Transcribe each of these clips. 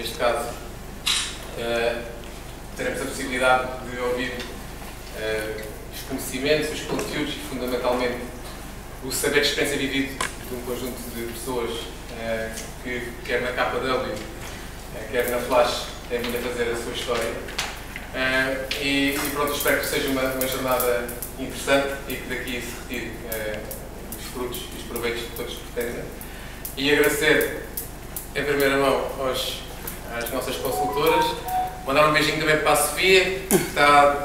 neste caso, teremos a possibilidade de ouvir os conhecimentos, os conteúdos e, fundamentalmente, o saber de experiência vivido de um conjunto de pessoas que, quer na KW, quer na Flash, têm vindo a fazer a sua história. E pronto, espero que seja uma jornada interessante e que daqui se retire os frutos e os proveitos que todos pretendem. E agradecer, em primeira mão, às nossas consultoras. Mandar um beijinho também para a Sofia, que está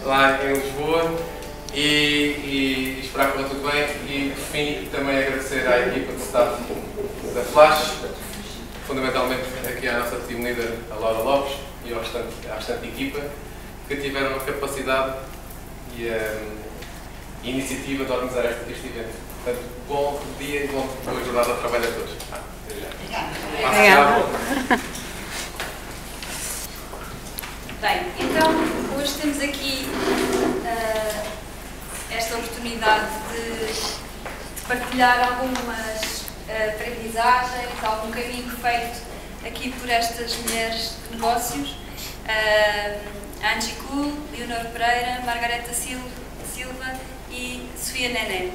lá em Lisboa. E esperar que corra tudo bem. E, por fim, também agradecer à equipa de staff da Flash, fundamentalmente aqui à nossa team leader, a Laura Lopes, e à restante equipa, que tiveram a capacidade e a iniciativa de organizar este evento. Portanto, bom dia e boa jornada de trabalho a todos. Até já. Obrigada. Bem, então, hoje temos aqui esta oportunidade de partilhar algumas aprendizagens, algum caminho feito aqui por estas mulheres de negócios. Angie Cool, Leonor Pereira, Margareta Silva e Sofia Nené,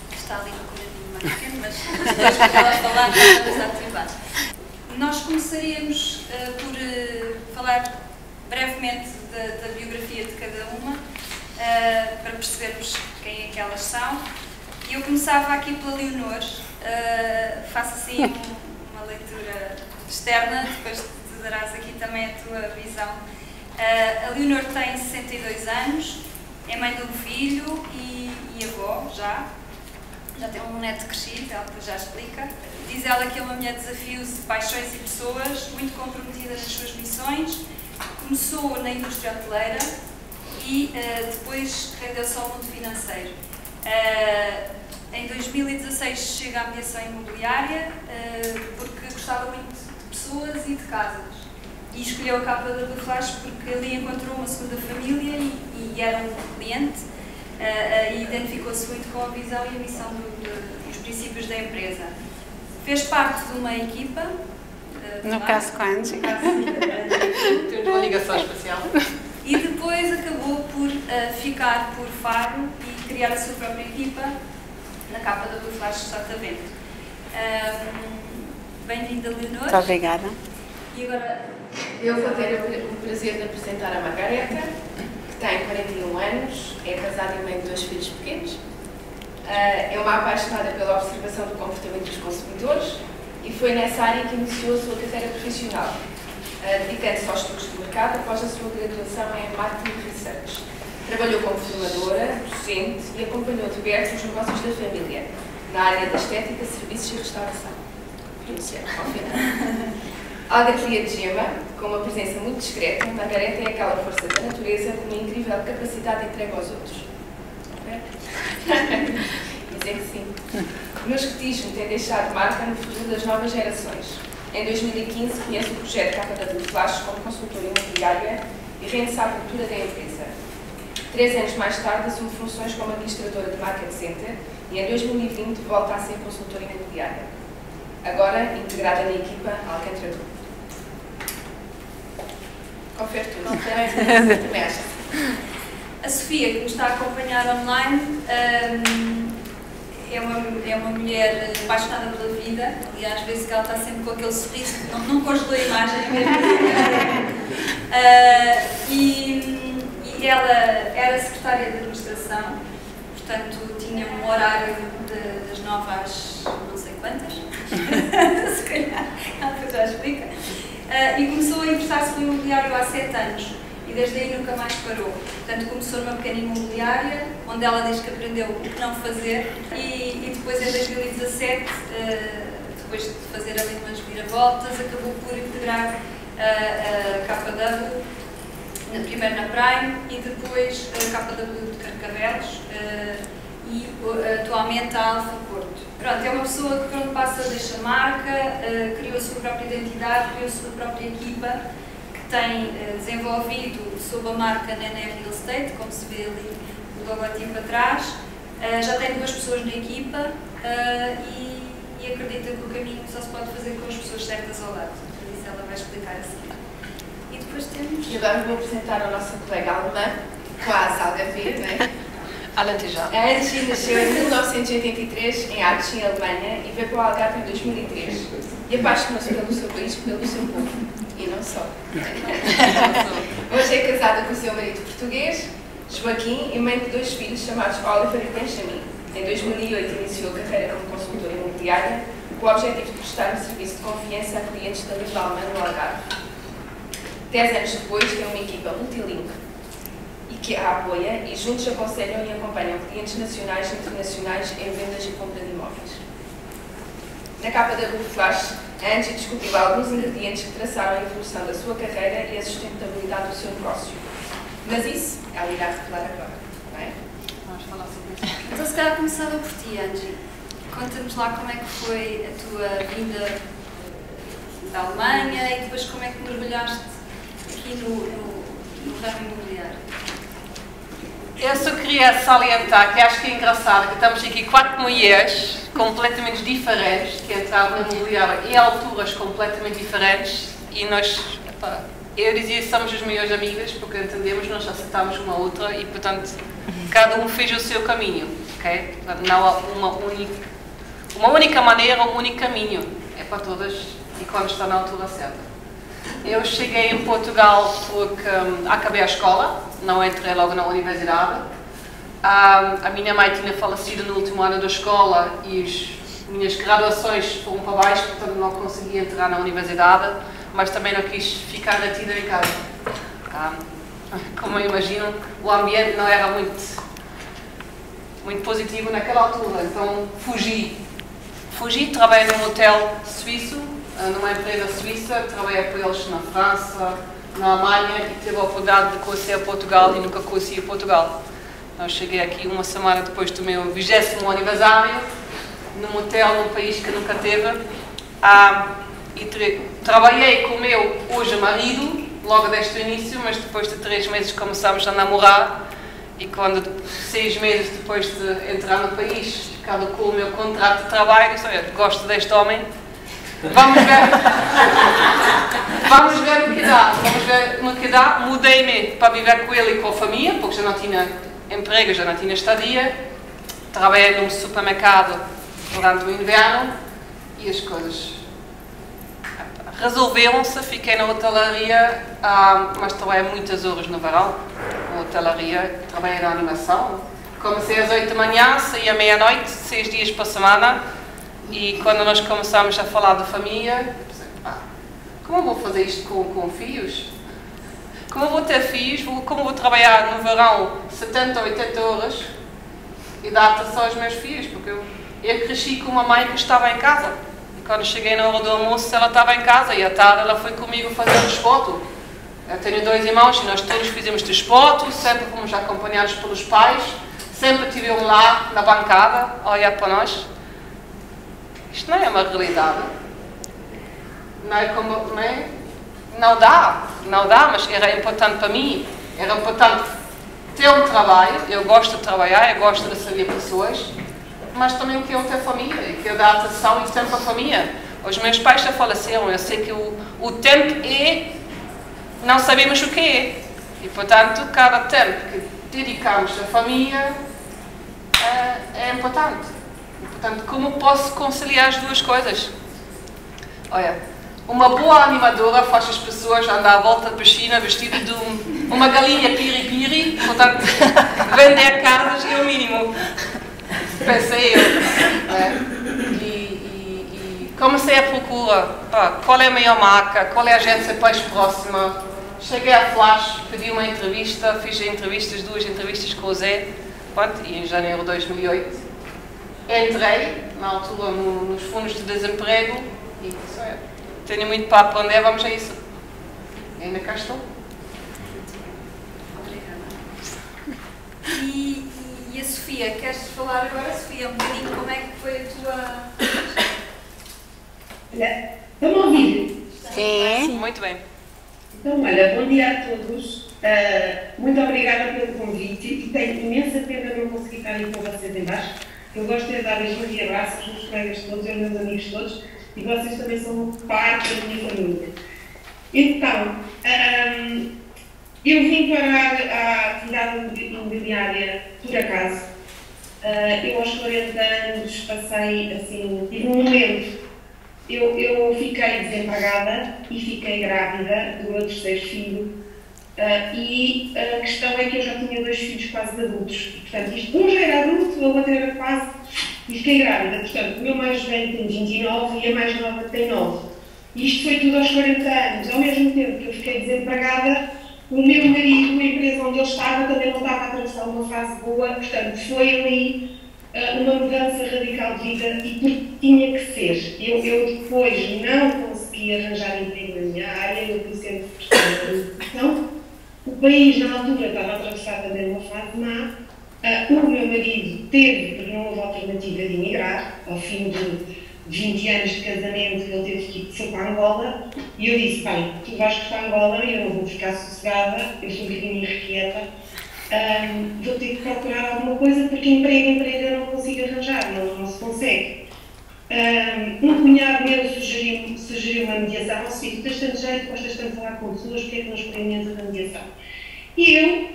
que está ali no corredinho mais pequeno, mas depois que ela falar, ela está aqui embaixo. Nós começaríamos por falar brevemente da biografia de cada uma, para percebermos quem é que elas são. E eu começava aqui pela Leonor, faço assim uma leitura externa, depois te darás aqui também a tua visão. A Leonor tem 62 anos, é mãe de um filho e avó já tem um neto crescido, ela depois já explica. Diz ela que é uma mulher de desafios, paixões e pessoas, muito comprometida nas suas missões. Começou na indústria hoteleira e depois rendeu-se ao mundo financeiro. Em 2016 chega à mediação imobiliária porque gostava muito de pessoas e de casas. E escolheu a KW Flash porque ali encontrou uma segunda família e era um cliente e identificou-se muito com a visão e a missão dos princípios da empresa. Fez parte de uma equipa. No caso com a Angie. Temos uma ligação especial. E depois acabou por ficar por Faro e criar a sua própria equipa na KW Flash Sotavento. Bem-vinda, Leonor. Muito obrigada. E agora eu vou ter o prazer de apresentar a Margareta, que tem 41 anos, é casada e mãe de 2 filhos pequenos. É uma apaixonada pela observação do comportamento dos consumidores e foi nessa área que iniciou a sua carreira profissional, dedicando-se aos estudos de mercado após a sua graduação em Marketing Research. Trabalhou como formadora, docente e acompanhou de perto os negócios da família, na área da estética, serviços e restauração. Ao final. Algatria de gema, com uma presença muito discreta, Margareta é aquela força da natureza com uma incrível capacidade de entrega aos outros. Dizer que sim. No escotismo tem deixado marca no futuro das novas gerações. Em 2015 conhece o projeto KW Flash como consultora imobiliária e rende-se à cultura da empresa. 3 anos mais tarde assume funções como administradora de Market Center e em 2020 volta a ser consultora imobiliária. Agora integrada na equipa Alcântara Group. Confere tudo. A Sofia, que nos está a acompanhar online, é uma mulher apaixonada pela vida. Aliás, vê-se que ela está sempre com aquele sorriso, não congelou a imagem mesmo. E ela era secretária de administração, portanto tinha um horário das 9 às não sei quantas, se calhar, ela depois já explica. E começou a interessar-se pelo imobiliário há 7 anos e desde aí nunca mais parou. Portanto, começou numa pequena imobiliária, onde ela diz que aprendeu o que não fazer e depois em 2017, depois de fazer ali umas viravoltas, acabou por integrar a KW, primeiro na Prime e depois a KW de Carcavelos e atualmente a Alfa Porto. Pronto, é uma pessoa que quando passa deixa marca, criou a sua própria identidade, criou a sua própria equipa, que tem desenvolvido sob a marca Nené Real Estate, como se vê ali o logotipo atrás. Já tem 2 pessoas na equipa e e acredita que o caminho só se pode fazer com as pessoas certas ao lado. Por isso ela vai explicar a seguir. E depois temos... E agora vou apresentar a nossa colega alemã, quase algarvia, não é? Alentejano. A Angie nasceu em 1983 em Aachen, Alemanha, e veio para o Algarve em 2003. E apaixonou-se pelo seu país, pelo seu povo. E não só. Hoje é casada com o seu marido português, Joaquim, e mãe de 2 filhos chamados Oliver e Benjamin. Em 2008 iniciou a carreira como consultora imobiliária, com o objetivo de prestar um serviço de confiança a clientes da língua alemã no Algarve. 10 anos depois, tem uma equipa multilingue e que a apoia e juntos aconselham e acompanham clientes nacionais e internacionais em vendas e compra de imóveis. Na capa da Google Flash, a Angie descobriu alguns ingredientes que traçaram a evolução da sua carreira e a sustentabilidade do seu negócio. Mas isso ela irá revelar agora, não é? Vamos falar sobre isso. Então, se calhar começava por ti, Angie. Conta-nos lá como é que foi a tua vinda da Alemanha e depois como é que mergulhaste aqui no ramo imobiliário. Eu só queria salientar que acho que é engraçado que estamos aqui 4 mulheres completamente diferentes, que entraram no imobiliário em alturas completamente diferentes e nós, eu dizia que somos as melhores amigas porque entendemos, nós aceitamos uma outra e, portanto, cada um fez o seu caminho, ok? Não há uma única maneira, um único caminho, é para todas e quando está na altura certa. Eu cheguei em Portugal porque acabei a escola, não entrei logo na universidade. A minha mãe tinha falecido no último ano da escola e as minhas graduações foram para baixo, portanto não consegui entrar na universidade, mas também não quis ficar retida em casa. Como eu imagino, o ambiente não era muito positivo naquela altura, então fugi, trabalhei num hotel suíço, numa empresa suíça, trabalhei para eles na França, na Alemanha e tive a oportunidade de conhecer Portugal e nunca conhecia Portugal. Então cheguei aqui uma semana depois do meu 20º aniversário, num hotel num país que nunca teve, e trabalhei com o meu hoje marido, logo desde o início, mas depois de 3 meses começámos a namorar e quando 6 meses depois de entrar no país, caducou o meu contrato de trabalho, disse, olha, gosto deste homem, vamos ver no que dá, mudei-me para viver com ele e com a família, porque já não tinha emprego, já não tinha estadia, trabalhei num supermercado durante o inverno e as coisas resolveram-se, fiquei na hotelaria, mas trabalhei muitas horas no verão, na hotelaria, trabalhei na animação, comecei às 8 da manhã, saí à meia-noite, 6 dias por semana, e quando nós começámos a falar de família, pensei, como eu vou fazer isto com filhos? Como eu vou ter filhos? Como eu vou trabalhar no verão 70 ou 80 horas e dar atenção aos meus filhos? Porque eu cresci com uma mãe que estava em casa. E quando cheguei na hora do almoço, ela estava em casa e à tarde ela foi comigo fazer desporto. Eu tenho 2 irmãos e nós todos fizemos desporto, sempre fomos acompanhados pelos pais, sempre tivemos lá na bancada a olhar para nós. Isto não é uma realidade. Não é como... Não dá, mas era importante para mim. Era importante ter um trabalho. Eu gosto de trabalhar, eu gosto de servir pessoas, mas também quero ter família e quero dar atenção e tempo à família. Os meus pais já faleceram, eu sei que o tempo é... Não sabemos o que é. E, portanto, cada tempo que dedicamos à família é importante. Portanto, como posso conciliar as duas coisas? Olha, uma boa animadora faz as pessoas andar à volta da piscina vestida de uma galinha piri-piri, portanto, vender casas é o mínimo. Pensei eu. E comecei a procura. Qual é a melhor marca? Qual é a agência mais próxima? Cheguei à Flash, pedi uma entrevista, fiz 2 entrevistas com o Zé, e em janeiro de 2008. Entrei, na altura, nos fundos de desemprego e disse, tenho muito para aprender, vamos a isso. E ainda cá estou. Obrigada. E a Sofia, queres falar agora, Sofia, um bocadinho como é que foi a tua... Estão a ouvir? Sim. Muito bem. Então, olha, bom dia a todos. Muito obrigada pelo convite e tenho imensa pena não conseguir estar aí com vocês em baixo, Eu gosto de dar beijinhos e abraços aos meus colegas todos, aos meus amigos todos, e vocês também são parte da minha família. Então, eu vim para a atividade imobiliária por acaso. Eu aos 40 anos passei, assim, tive um momento. Eu fiquei desempregada e fiquei grávida do meu terceiro filho. E a questão é que eu já tinha 2 filhos quase adultos. Portanto, um já era adulto, o outro era quase, e fiquei grávida. Portanto, o meu mais velho tem 29 e a mais nova tem 9. E isto foi tudo aos 40 anos. Ao mesmo tempo que eu fiquei desempregada, o meu marido, a empresa onde ele estava, também não estava a atravessar uma fase boa. Portanto, foi ali uma mudança radical de vida e porque tinha que ser. Eu depois não consegui arranjar emprego na minha área, eu fui sempre prestada da educação. O país, na altura, estava a atravessar também uma fase má. O meu marido teve, porque não houve alternativa de emigrar, ao fim de 20 anos de casamento, ele teve que ir para Angola. E eu disse, bem, tu vais para Angola e eu não vou ficar sossegada, eu sou um bocadinho irrequieta, vou ter que procurar alguma coisa, porque emprego eu não consigo arranjar, não se consegue. Um cunhado meu sugeriu uma mediação. Ou seja, tu tens tanto jeito, gostas tanto de falar com pessoas, porque é que não experimentas a mediação? E eu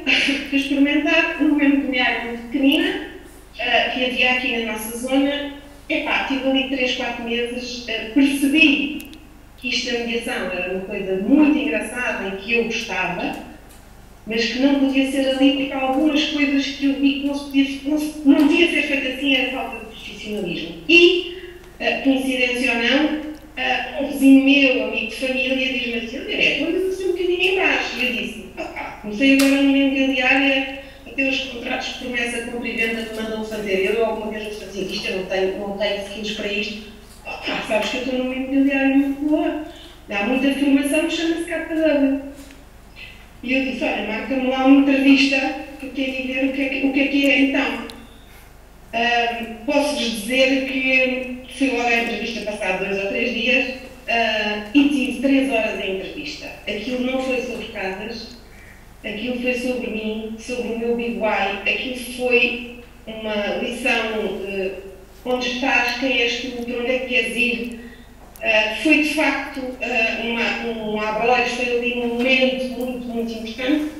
fui experimentar, no meu cunhado muito pequenina, que havia aqui na nossa zona. Epá, tive ali 3, 4 meses, percebi que isto da mediação era uma coisa muito engraçada e que eu gostava, mas que não podia ser ali porque há algumas coisas que eu vi que não devia ser feito assim, era falta de profissionalismo. E, coincidência ou não, um vizinho meu, amigo de família, diz-me assim, André, vamos assim um bocadinho em baixo. E eu disse, comecei agora na imobiliária a ter os contratos de promessa de compra e venda que mandam fazer. Eu alguma vez disse assim, isto eu não tenho skills para isto. Sabes que eu estou numa imobiliária muito boa. Dá muita formação, chama-se KW. E eu disse, olha, marca-me lá uma entrevista que eu quero ver o que é então. Posso-vos dizer que fui logo à entrevista passado 2 ou 3 dias e tive 3 horas em entrevista. Aquilo não foi sobre casas, aquilo foi sobre mim, sobre o meu biguai, aquilo foi uma lição onde estás, quem és tu, para onde é que queres ir. Foi de facto um abrolhos, foi ali um momento muito importante.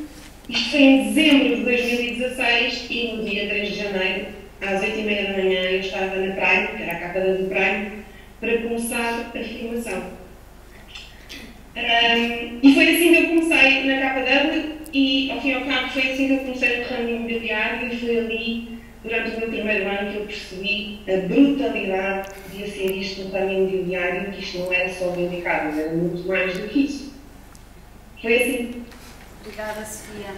Isto foi em dezembro de 2016 e no dia 3 de janeiro, às 8h30 da manhã, eu estava na Prime, que era a capa do Prime, para começar a formação. E foi assim que eu comecei na KW e, ao fim e ao cabo, foi assim que eu comecei no ramo imobiliário e foi ali, durante o meu primeiro ano, que eu percebi a brutalidade de ser isto no ramo imobiliário, que isto não era só dedicado, era muito mais do que isso. Foi assim. Obrigada, Sofia.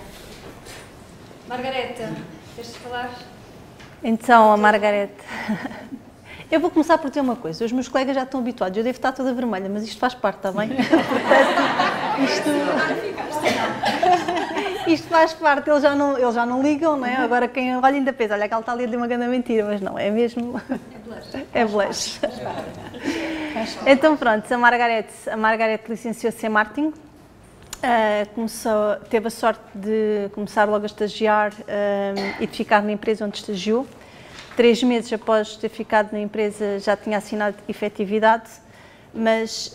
Margareta, queres falar? Então, a Margarete. Eu vou começar por dizer uma coisa. Os meus colegas já estão habituados. Eu devo estar toda vermelha, mas isto faz parte, está bem? Isto faz parte. Eles já não ligam, não é? Agora quem olha ainda pensa, olha que ela está ali de uma grande mentira, mas não, é mesmo... É blush. Então pronto, a Margarete licenciou-se em marketing. Teve a sorte de começar logo a estagiar e de ficar na empresa onde estagiou. 3 meses após ter ficado na empresa já tinha assinado efetividade, mas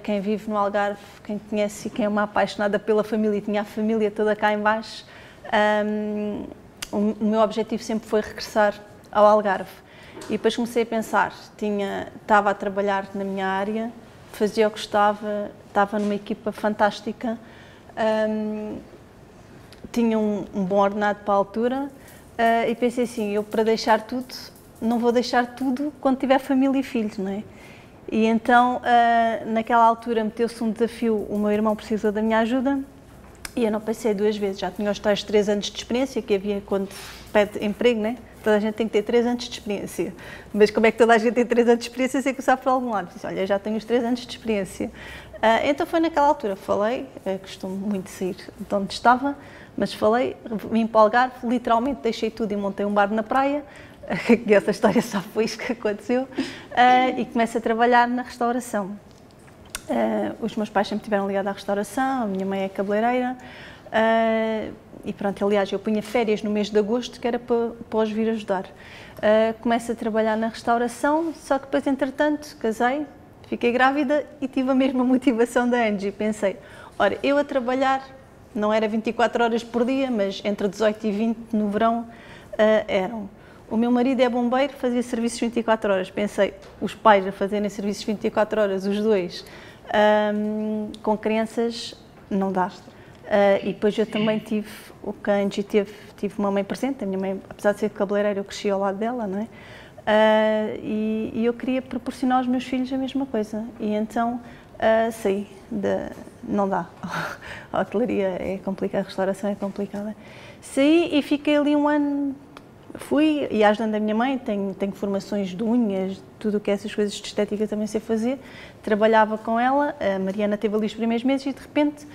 quem vive no Algarve, quem conhece e quem é uma apaixonada pela família e tinha a família toda cá em baixo, o meu objetivo sempre foi regressar ao Algarve. E depois comecei a pensar, estava a trabalhar na minha área, fazia o que gostava, estava numa equipa fantástica, tinha um bom ordenado para a altura e pensei assim, eu para deixar tudo, não vou deixar tudo quando tiver família e filhos, não é? E então, naquela altura, meteu-se um desafio, o meu irmão precisou da minha ajuda e eu não pensei 2 vezes, já tinha os tais 3 anos de experiência que havia quando pede emprego, não é? Toda a gente tem que ter 3 anos de experiência. Mas como é que toda a gente tem 3 anos de experiência sem começar por algum lado? Disse, olha, eu já tenho os 3 anos de experiência. Então foi naquela altura, falei, costumo muito sair de onde estava, mas falei, vim para o Algarve, literalmente deixei tudo e montei um bar na praia, que essa história só foi isso que aconteceu, e começo a trabalhar na restauração. Os meus pais sempre estiveram ligados à restauração, a minha mãe é cabeleireira, E pronto, aliás, eu punha férias no mês de agosto, que era para os vir ajudar. Começo a trabalhar na restauração, só que depois, entretanto, casei, fiquei grávida e tive a mesma motivação da Angie. Pensei, ora, eu a trabalhar, não era 24 horas por dia, mas entre 18 e 20 no verão eram. O meu marido é bombeiro, fazia serviços 24 horas. Pensei, os pais a fazerem serviços 24 horas, os dois, com crianças, não dá. E depois eu também tive, o que a Angie tive uma mãe presente. A minha mãe, apesar de ser cabeleireira, eu cresci ao lado dela, não é? E eu queria proporcionar aos meus filhos a mesma coisa. E então saí não dá. A hotelaria é complicada, a restauração é complicada. Saí e fiquei ali um ano. Fui e ajudando a minha mãe, tenho formações de unhas, tudo o que é essas coisas de estética também sei fazer. Trabalhava com ela, a Mariana teve ali os primeiros meses e de repente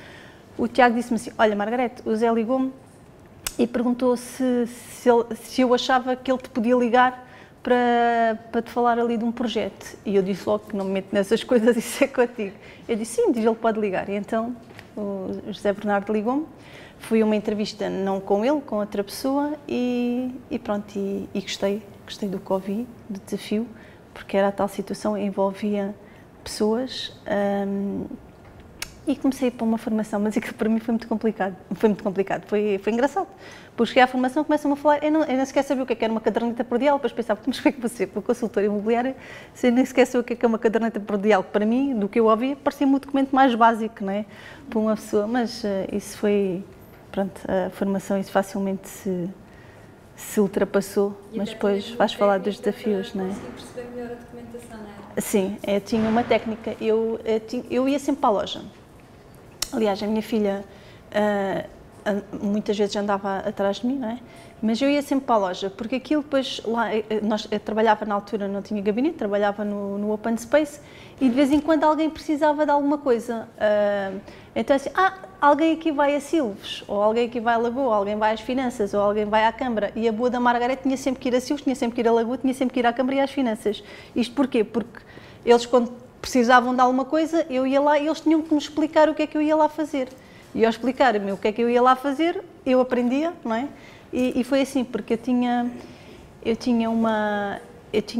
o Tiago disse-me assim, olha Margarete, o Zé ligou-me e perguntou se eu achava que ele te podia ligar para te falar ali de um projeto. E eu disse logo que não me meto nessas coisas, isso é contigo. Eu disse sim, diz ele que pode ligar. E então o José Bernardo ligou-me. Fui a uma entrevista, não com ele, com outra pessoa, e pronto, e gostei do que ouvi, do desafio, porque era a tal situação, envolvia pessoas, e comecei a ir para uma formação, mas aquilo para mim foi muito complicado, foi engraçado, porque cheguei à formação, começam-me a falar, eu nem sequer sabia o que era uma caderneta predial, depois pensava, mas como é que você, para consultora imobiliária, eu nem sequer sabia o que é uma caderneta predial, para mim, do que eu ouvi, parecia-me um documento mais básico, não é, para uma pessoa, mas isso foi... Pronto, a formação isso facilmente se ultrapassou, mas depois vais falar dos desafios, não é? Perceber melhor a documentação, não é? Sim, eu tinha uma técnica, eu ia sempre para a loja. Aliás, a minha filha muitas vezes andava atrás de mim, não é? Mas eu ia sempre para a loja, porque aquilo depois, lá, eu trabalhava na altura, não tinha gabinete, trabalhava no Open Space e de vez em quando alguém precisava de alguma coisa. Então assim, alguém aqui vai a Silves, ou alguém aqui vai a Lagoa, ou alguém vai às Finanças, ou alguém vai à Câmara. E a boa da Margarete tinha sempre que ir a Silves, tinha sempre que ir a Lagoa, tinha sempre que ir à Câmara e às Finanças. Isto porquê? Porque eles quando precisavam de alguma coisa, eu ia lá e eles tinham que me explicar o que é que eu ia lá fazer. E ao explicar-me o que é que eu ia lá fazer, eu aprendia, não é? E foi assim, porque eu tinha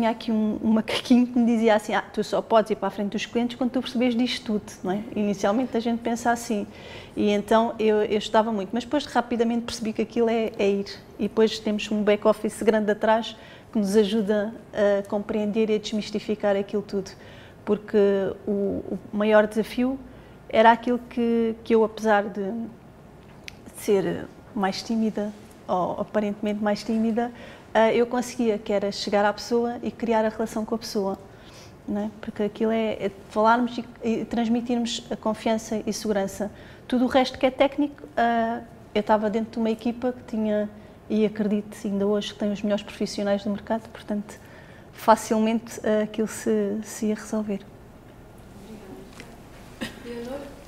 aqui um macaquinho que me dizia assim, tu só podes ir para a frente dos clientes quando tu percebes disto tudo, não é? Inicialmente a gente pensa assim, e então eu estudava muito, mas depois rapidamente percebi que aquilo é ir, e depois temos um back-office grande atrás que nos ajuda a compreender e a desmistificar aquilo tudo, porque o maior desafio era aquilo que eu, apesar de ser mais tímida, ou aparentemente mais tímida, eu conseguia, que era chegar à pessoa e criar a relação com a pessoa, não é? Porque aquilo é falarmos e transmitirmos a confiança e segurança. Tudo o resto que é técnico, eu estava dentro de uma equipa que tinha, e acredito ainda hoje que tem os melhores profissionais do mercado, portanto, facilmente aquilo se ia resolver.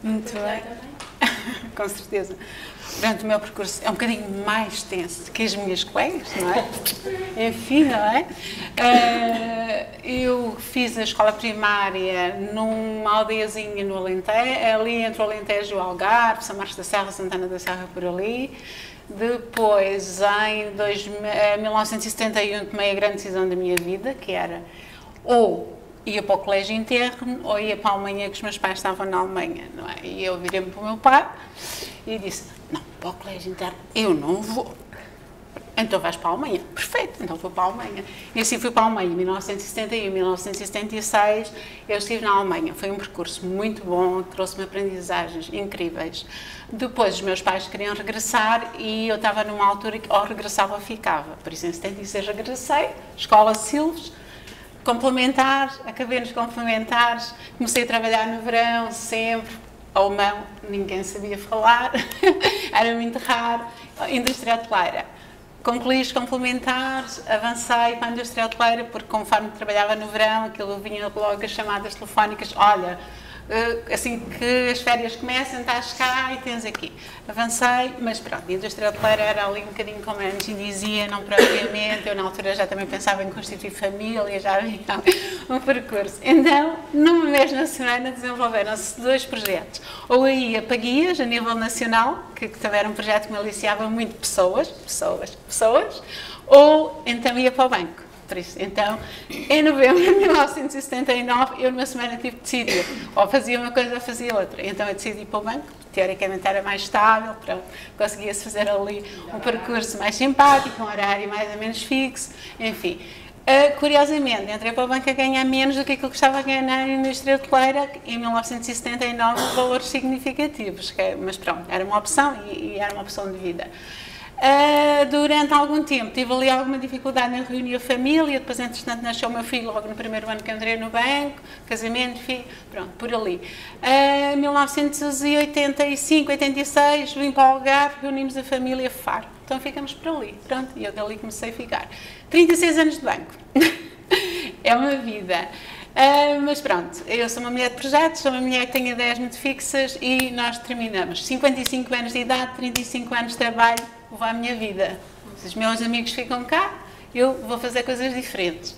Muito bem. Com certeza. Durante o meu percurso é um bocadinho mais tenso que as minhas colegas, não é? Enfim, não é? Eu fiz a escola primária numa aldeiazinha no Alentejo, ali entre o Alentejo e o Algarve, São Marcos da Serra, Santana da Serra, por ali. Depois, em 1971, tomei a grande decisão da minha vida, que era ou ia para o colégio interno ou ia para a Alemanha, que os meus pais estavam na Alemanha, não é? E eu virei-me para o meu pai e disse, não, para o colégio interno eu não vou. Então vais para a Alemanha. Perfeito, então vou para a Alemanha. E assim fui para a Alemanha. Em 1971, 1976 eu estive na Alemanha. Foi um percurso muito bom, trouxe-me aprendizagens incríveis. Depois os meus pais queriam regressar e eu estava numa altura que ou regressava ou ficava. Por isso em 76 regressei, Escola Silves, complementares, acabei nos complementares, comecei a trabalhar no verão, sempre, alemão, ninguém sabia falar, era muito raro, indústria hoteleira. Concluí os complementares, avancei para a indústria hoteleira, porque conforme trabalhava no verão, aquilo vinha logo as chamadas telefónicas, olha, assim que as férias começam, estás cá e tens aqui. Avancei, mas pronto, a indústria hoteleira era ali um bocadinho como a Angie dizia, não propriamente, eu na altura já também pensava em constituir família, já havia um percurso. Então, numa mesma semana desenvolveram-se 2 projetos. Ou ia para guias a nível nacional, que também era um projeto que me aliciava muito pessoas, ou então ia para o banco. Então, em novembro de 1979, eu numa semana tive de decidir, ou fazia uma coisa ou fazia outra. Então eu decidi ir para o banco, teoricamente era mais estável, conseguia-se fazer ali um percurso mais simpático, um horário mais ou menos fixo, enfim. Curiosamente, entrei para o banco a ganhar menos do que aquilo que estava a ganhar na indústria hoteleira em 1979, valores significativos, mas pronto, era uma opção e era uma opção de vida. Durante algum tempo tive ali alguma dificuldade em reunir a família, depois entretanto nasceu o meu filho logo no primeiro ano que entrei no banco, casamento, filho, pronto, por ali. 1985, 86, vim para o Algarve, reunimos a família Faro, então ficamos por ali, pronto, e eu dali comecei a ficar. 36 anos de banco, é uma vida. Mas pronto, eu sou uma mulher de projetos, sou uma mulher que tem ideias muito fixas e nós terminamos. 55 anos de idade, 35 anos de trabalho, vou à minha vida. Os meus amigos ficam cá, eu vou fazer coisas diferentes.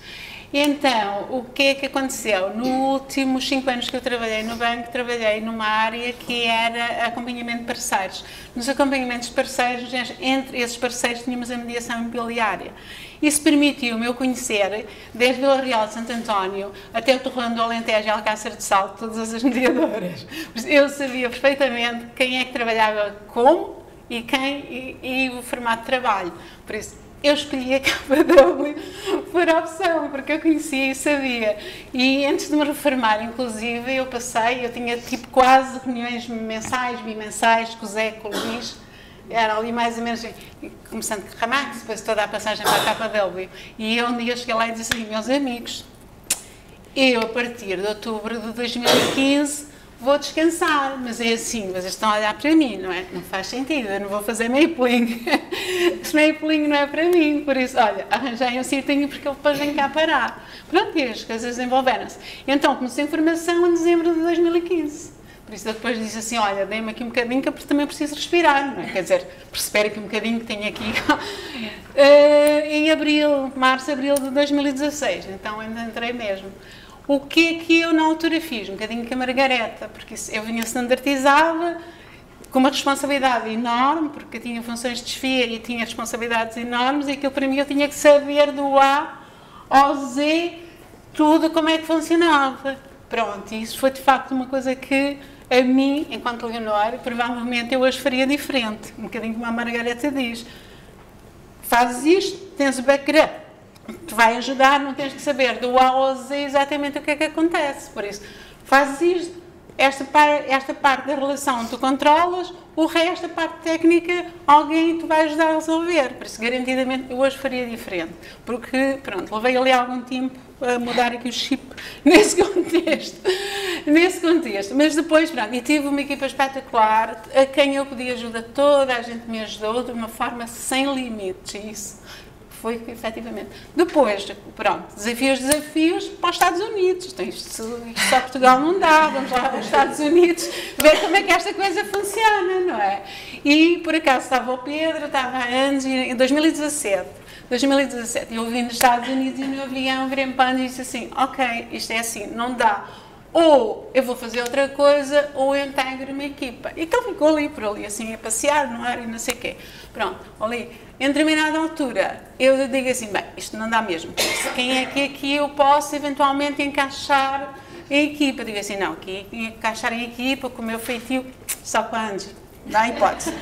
Então, o que é que aconteceu? Nos últimos 5 anos que eu trabalhei no banco, trabalhei numa área que era acompanhamento de parceiros. Nos acompanhamentos de parceiros, entre esses parceiros, tínhamos a mediação imobiliária. Isso permitiu-me eu conhecer, desde Vila Real de Santo António até o Torrão do Alentejo e Alcácer de Sal, todas as mediadoras. Eu sabia perfeitamente quem é que trabalhava como e o formato de trabalho. Por isso, eu escolhi a KW por opção, porque eu conhecia e sabia. E antes de me reformar, inclusive, eu tinha tipo quase reuniões mensais, bimensais, com o Zé, com o Luís. Era ali mais ou menos, começando com Ramax, depois toda a passagem para a KW. E eu um dia cheguei lá e disse assim, meus amigos, eu a partir de outubro de 2015 vou descansar, mas é assim, vocês estão a olhar para mim, não é? Não faz sentido, eu não vou fazer mapling. Esse mapling não é para mim, por isso, olha, arranjei um sítio porque ele depois vem cá parar. Pronto, e as coisas desenvolveram-se. Então, comecei a formação em dezembro de 2015. Por isso, eu depois disse assim, olha, dei-me aqui um bocadinho que eu também preciso respirar, não é? Quer dizer, perceber aqui um bocadinho que tenho aqui. Em março, abril de 2016, então ainda entrei mesmo. O que é que eu na altura fiz? Um bocadinho com a Margareta, porque eu vinha standardizada, com uma responsabilidade enorme, porque eu tinha funções de desfia e tinha responsabilidades enormes, e aquilo para mim eu tinha que saber do A ao Z tudo como é que funcionava. Pronto, e isso foi de facto uma coisa que a mim, enquanto Leonor, provavelmente eu hoje faria diferente. Um bocadinho como a Margareta diz. Fazes isto, tens o background. Te vai ajudar, não tens que saber do A ao Z exatamente o que é que acontece. Por isso, fazes isto, esta parte da relação tu controlas, o resto, a parte técnica, alguém te vai ajudar a resolver. Por isso, garantidamente, eu hoje faria diferente. Porque, pronto, levei ali algum tempo a mudar aqui o chip nesse contexto. Mas depois, pronto, e tive uma equipa espetacular, a quem eu pedi ajuda, toda a gente me ajudou de uma forma sem limites. Isso foi efetivamente. Depois, pronto, desafios para os Estados Unidos. Isto só Portugal não dá, vamos lá para os Estados Unidos ver como é que esta coisa funciona, não é? E por acaso estava o Pedro, estava a Angie, em 2017, eu vim dos Estados Unidos e no avião virei-me para a Angie e disse assim, ok, isto é assim, não dá. Ou eu vou fazer outra coisa, ou eu integro uma equipa. E que ele ficou ali, por ali, assim, a passear no ar e não sei o quê. Pronto, ali. Em determinada altura, eu digo assim, bem, isto não dá mesmo. Quem é que aqui eu posso eventualmente encaixar em equipa? Eu digo assim, não, aqui encaixar em equipa, com o meu feitio, só com a Angie. Não há hipótese.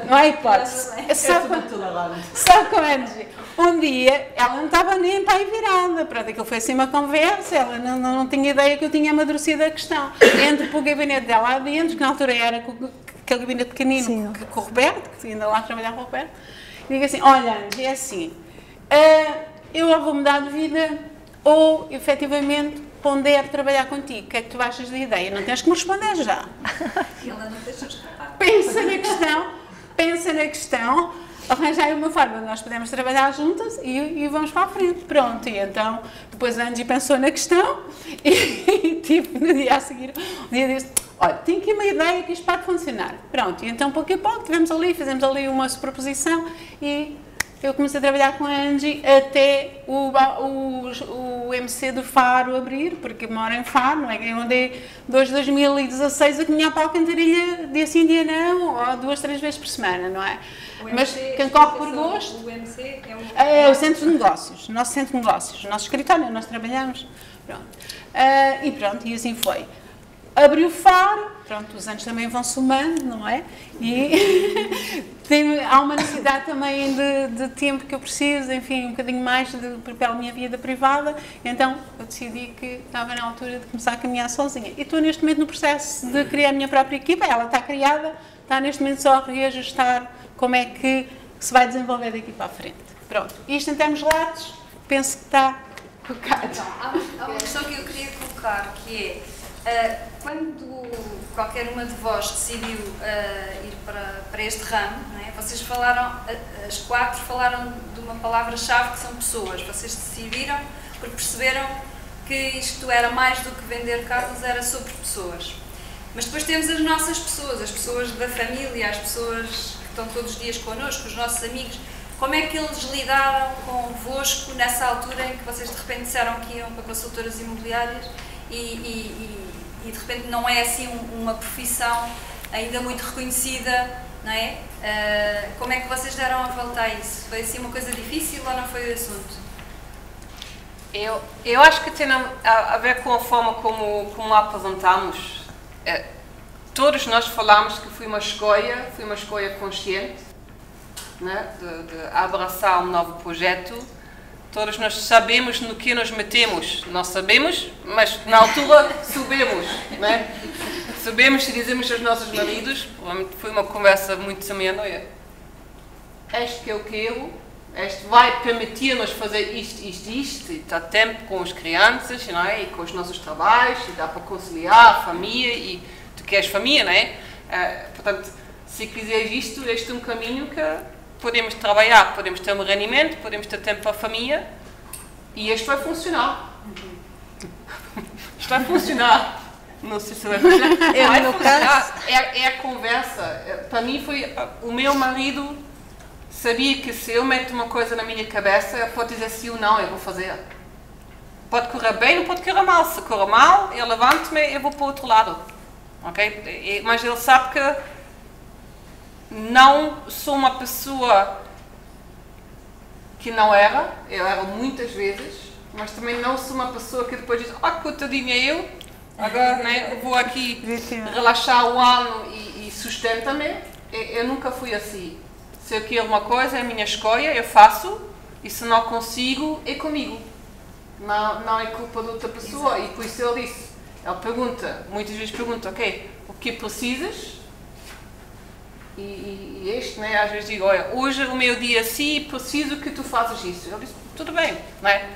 Não há hipótese. Só com a Angie. Um dia, ela não estava nem para aí virada. Pronto, aquilo foi assim uma conversa, ela não tinha ideia que eu tinha amadurecido a questão. Entro para o gabinete dela lá dentro, que na altura era aquele gabinete pequenino, com o Roberto, que ainda lá trabalhava com o Roberto, e digo assim, olha, Angie, é assim, eu ou vou mudar de vida, ou, efetivamente, pondero trabalhar contigo. O que é que tu achas da ideia? Não tens que me responder já. Ela não deixa escapar. Pensa na questão, arranjar uma forma de nós podermos trabalhar juntas e vamos para a frente. Pronto, e então depois a Angie pensou na questão e tipo, no dia a seguir, um dia disse, olha, tenho aqui uma ideia que isto pode funcionar. Pronto, e então pouco a pouco fizemos ali uma superposição e eu comecei a trabalhar com a Angie até o MC do Faro abrir, porque moro em Faro, não é? Eu andei desde 2016 a caminhar para a Alcantarilha dia sim, dia não, ou 2, 3 vezes por semana, não é? Mas quem corre por gosto... O MC é o Centro de Negócios, o nosso Centro de Negócios, o nosso escritório, nós trabalhamos, pronto. E pronto, e assim foi. Abriu o Faro, pronto, os anos também vão somando, não é? E há uma necessidade também de tempo que eu preciso, enfim, um bocadinho mais pela minha vida privada, então eu decidi que estava na altura de começar a caminhar sozinha. E estou neste momento no processo de criar a minha própria equipa, ela está criada, está neste momento só a reajustar como é que se vai desenvolver daqui para a frente. Pronto, isto em termos latos, penso que está colocado. Então, há uma questão que eu queria colocar, que é, quando qualquer uma de vós decidiu ir para este ramo, não é? Vocês falaram, as 4 falaram de uma palavra-chave que são pessoas. Vocês decidiram porque perceberam que isto era mais do que vender carros, era sobre pessoas. Mas depois temos as nossas pessoas, as pessoas da família, as pessoas que estão todos os dias connosco, os nossos amigos. Como é que eles lidaram convosco nessa altura em que vocês de repente disseram que iam para consultoras imobiliárias e de repente não é assim uma profissão ainda muito reconhecida, não é? Como é que vocês deram a volta a isso? Foi assim uma coisa difícil ou não foi o assunto? Eu acho que tem a ver com a forma como apresentamos. Todos nós falamos que foi uma escolha consciente, né, de abraçar um novo projeto. Todos nós sabemos no que nos metemos. Nós sabemos, mas na altura sabemos, né? Sabemos e dizemos aos nossos maridos, foi uma conversa muito amena, este que eu quero, este vai permitir-nos fazer isto, e está tempo com as crianças, não é? E com os nossos trabalhos, e dá para conciliar a família, e tu queres família, não é? Portanto, se quiseres isto, este é um caminho que podemos trabalhar, podemos ter um rendimento, podemos ter tempo para a família e isto vai funcionar. Isto vai funcionar. Não sei se vai funcionar. É a conversa. Para mim foi... O meu marido sabia que se eu meto uma coisa na minha cabeça, ele pode dizer sim ou não, eu vou fazer. Pode correr bem ou pode correr mal. Se correr mal, eu levanto-me e eu vou para o outro lado. Okay? Mas ele sabe que não sou uma pessoa que não era, eu era muitas vezes, mas também não sou uma pessoa que depois diz, coitadinha eu, agora né, vou aqui relaxar o ano e sustenta-me. Eu nunca fui assim. Se eu quero uma coisa, é a minha escolha, eu faço, e se não consigo, é comigo. Não é culpa de outra pessoa. Exato. E por isso ele disse, ele pergunta, muitas vezes pergunta, ok, o que precisas? E este, né, às vezes digo, olha, hoje é o meu dia assim, preciso que tu faças isso. Ele disse, tudo bem, né?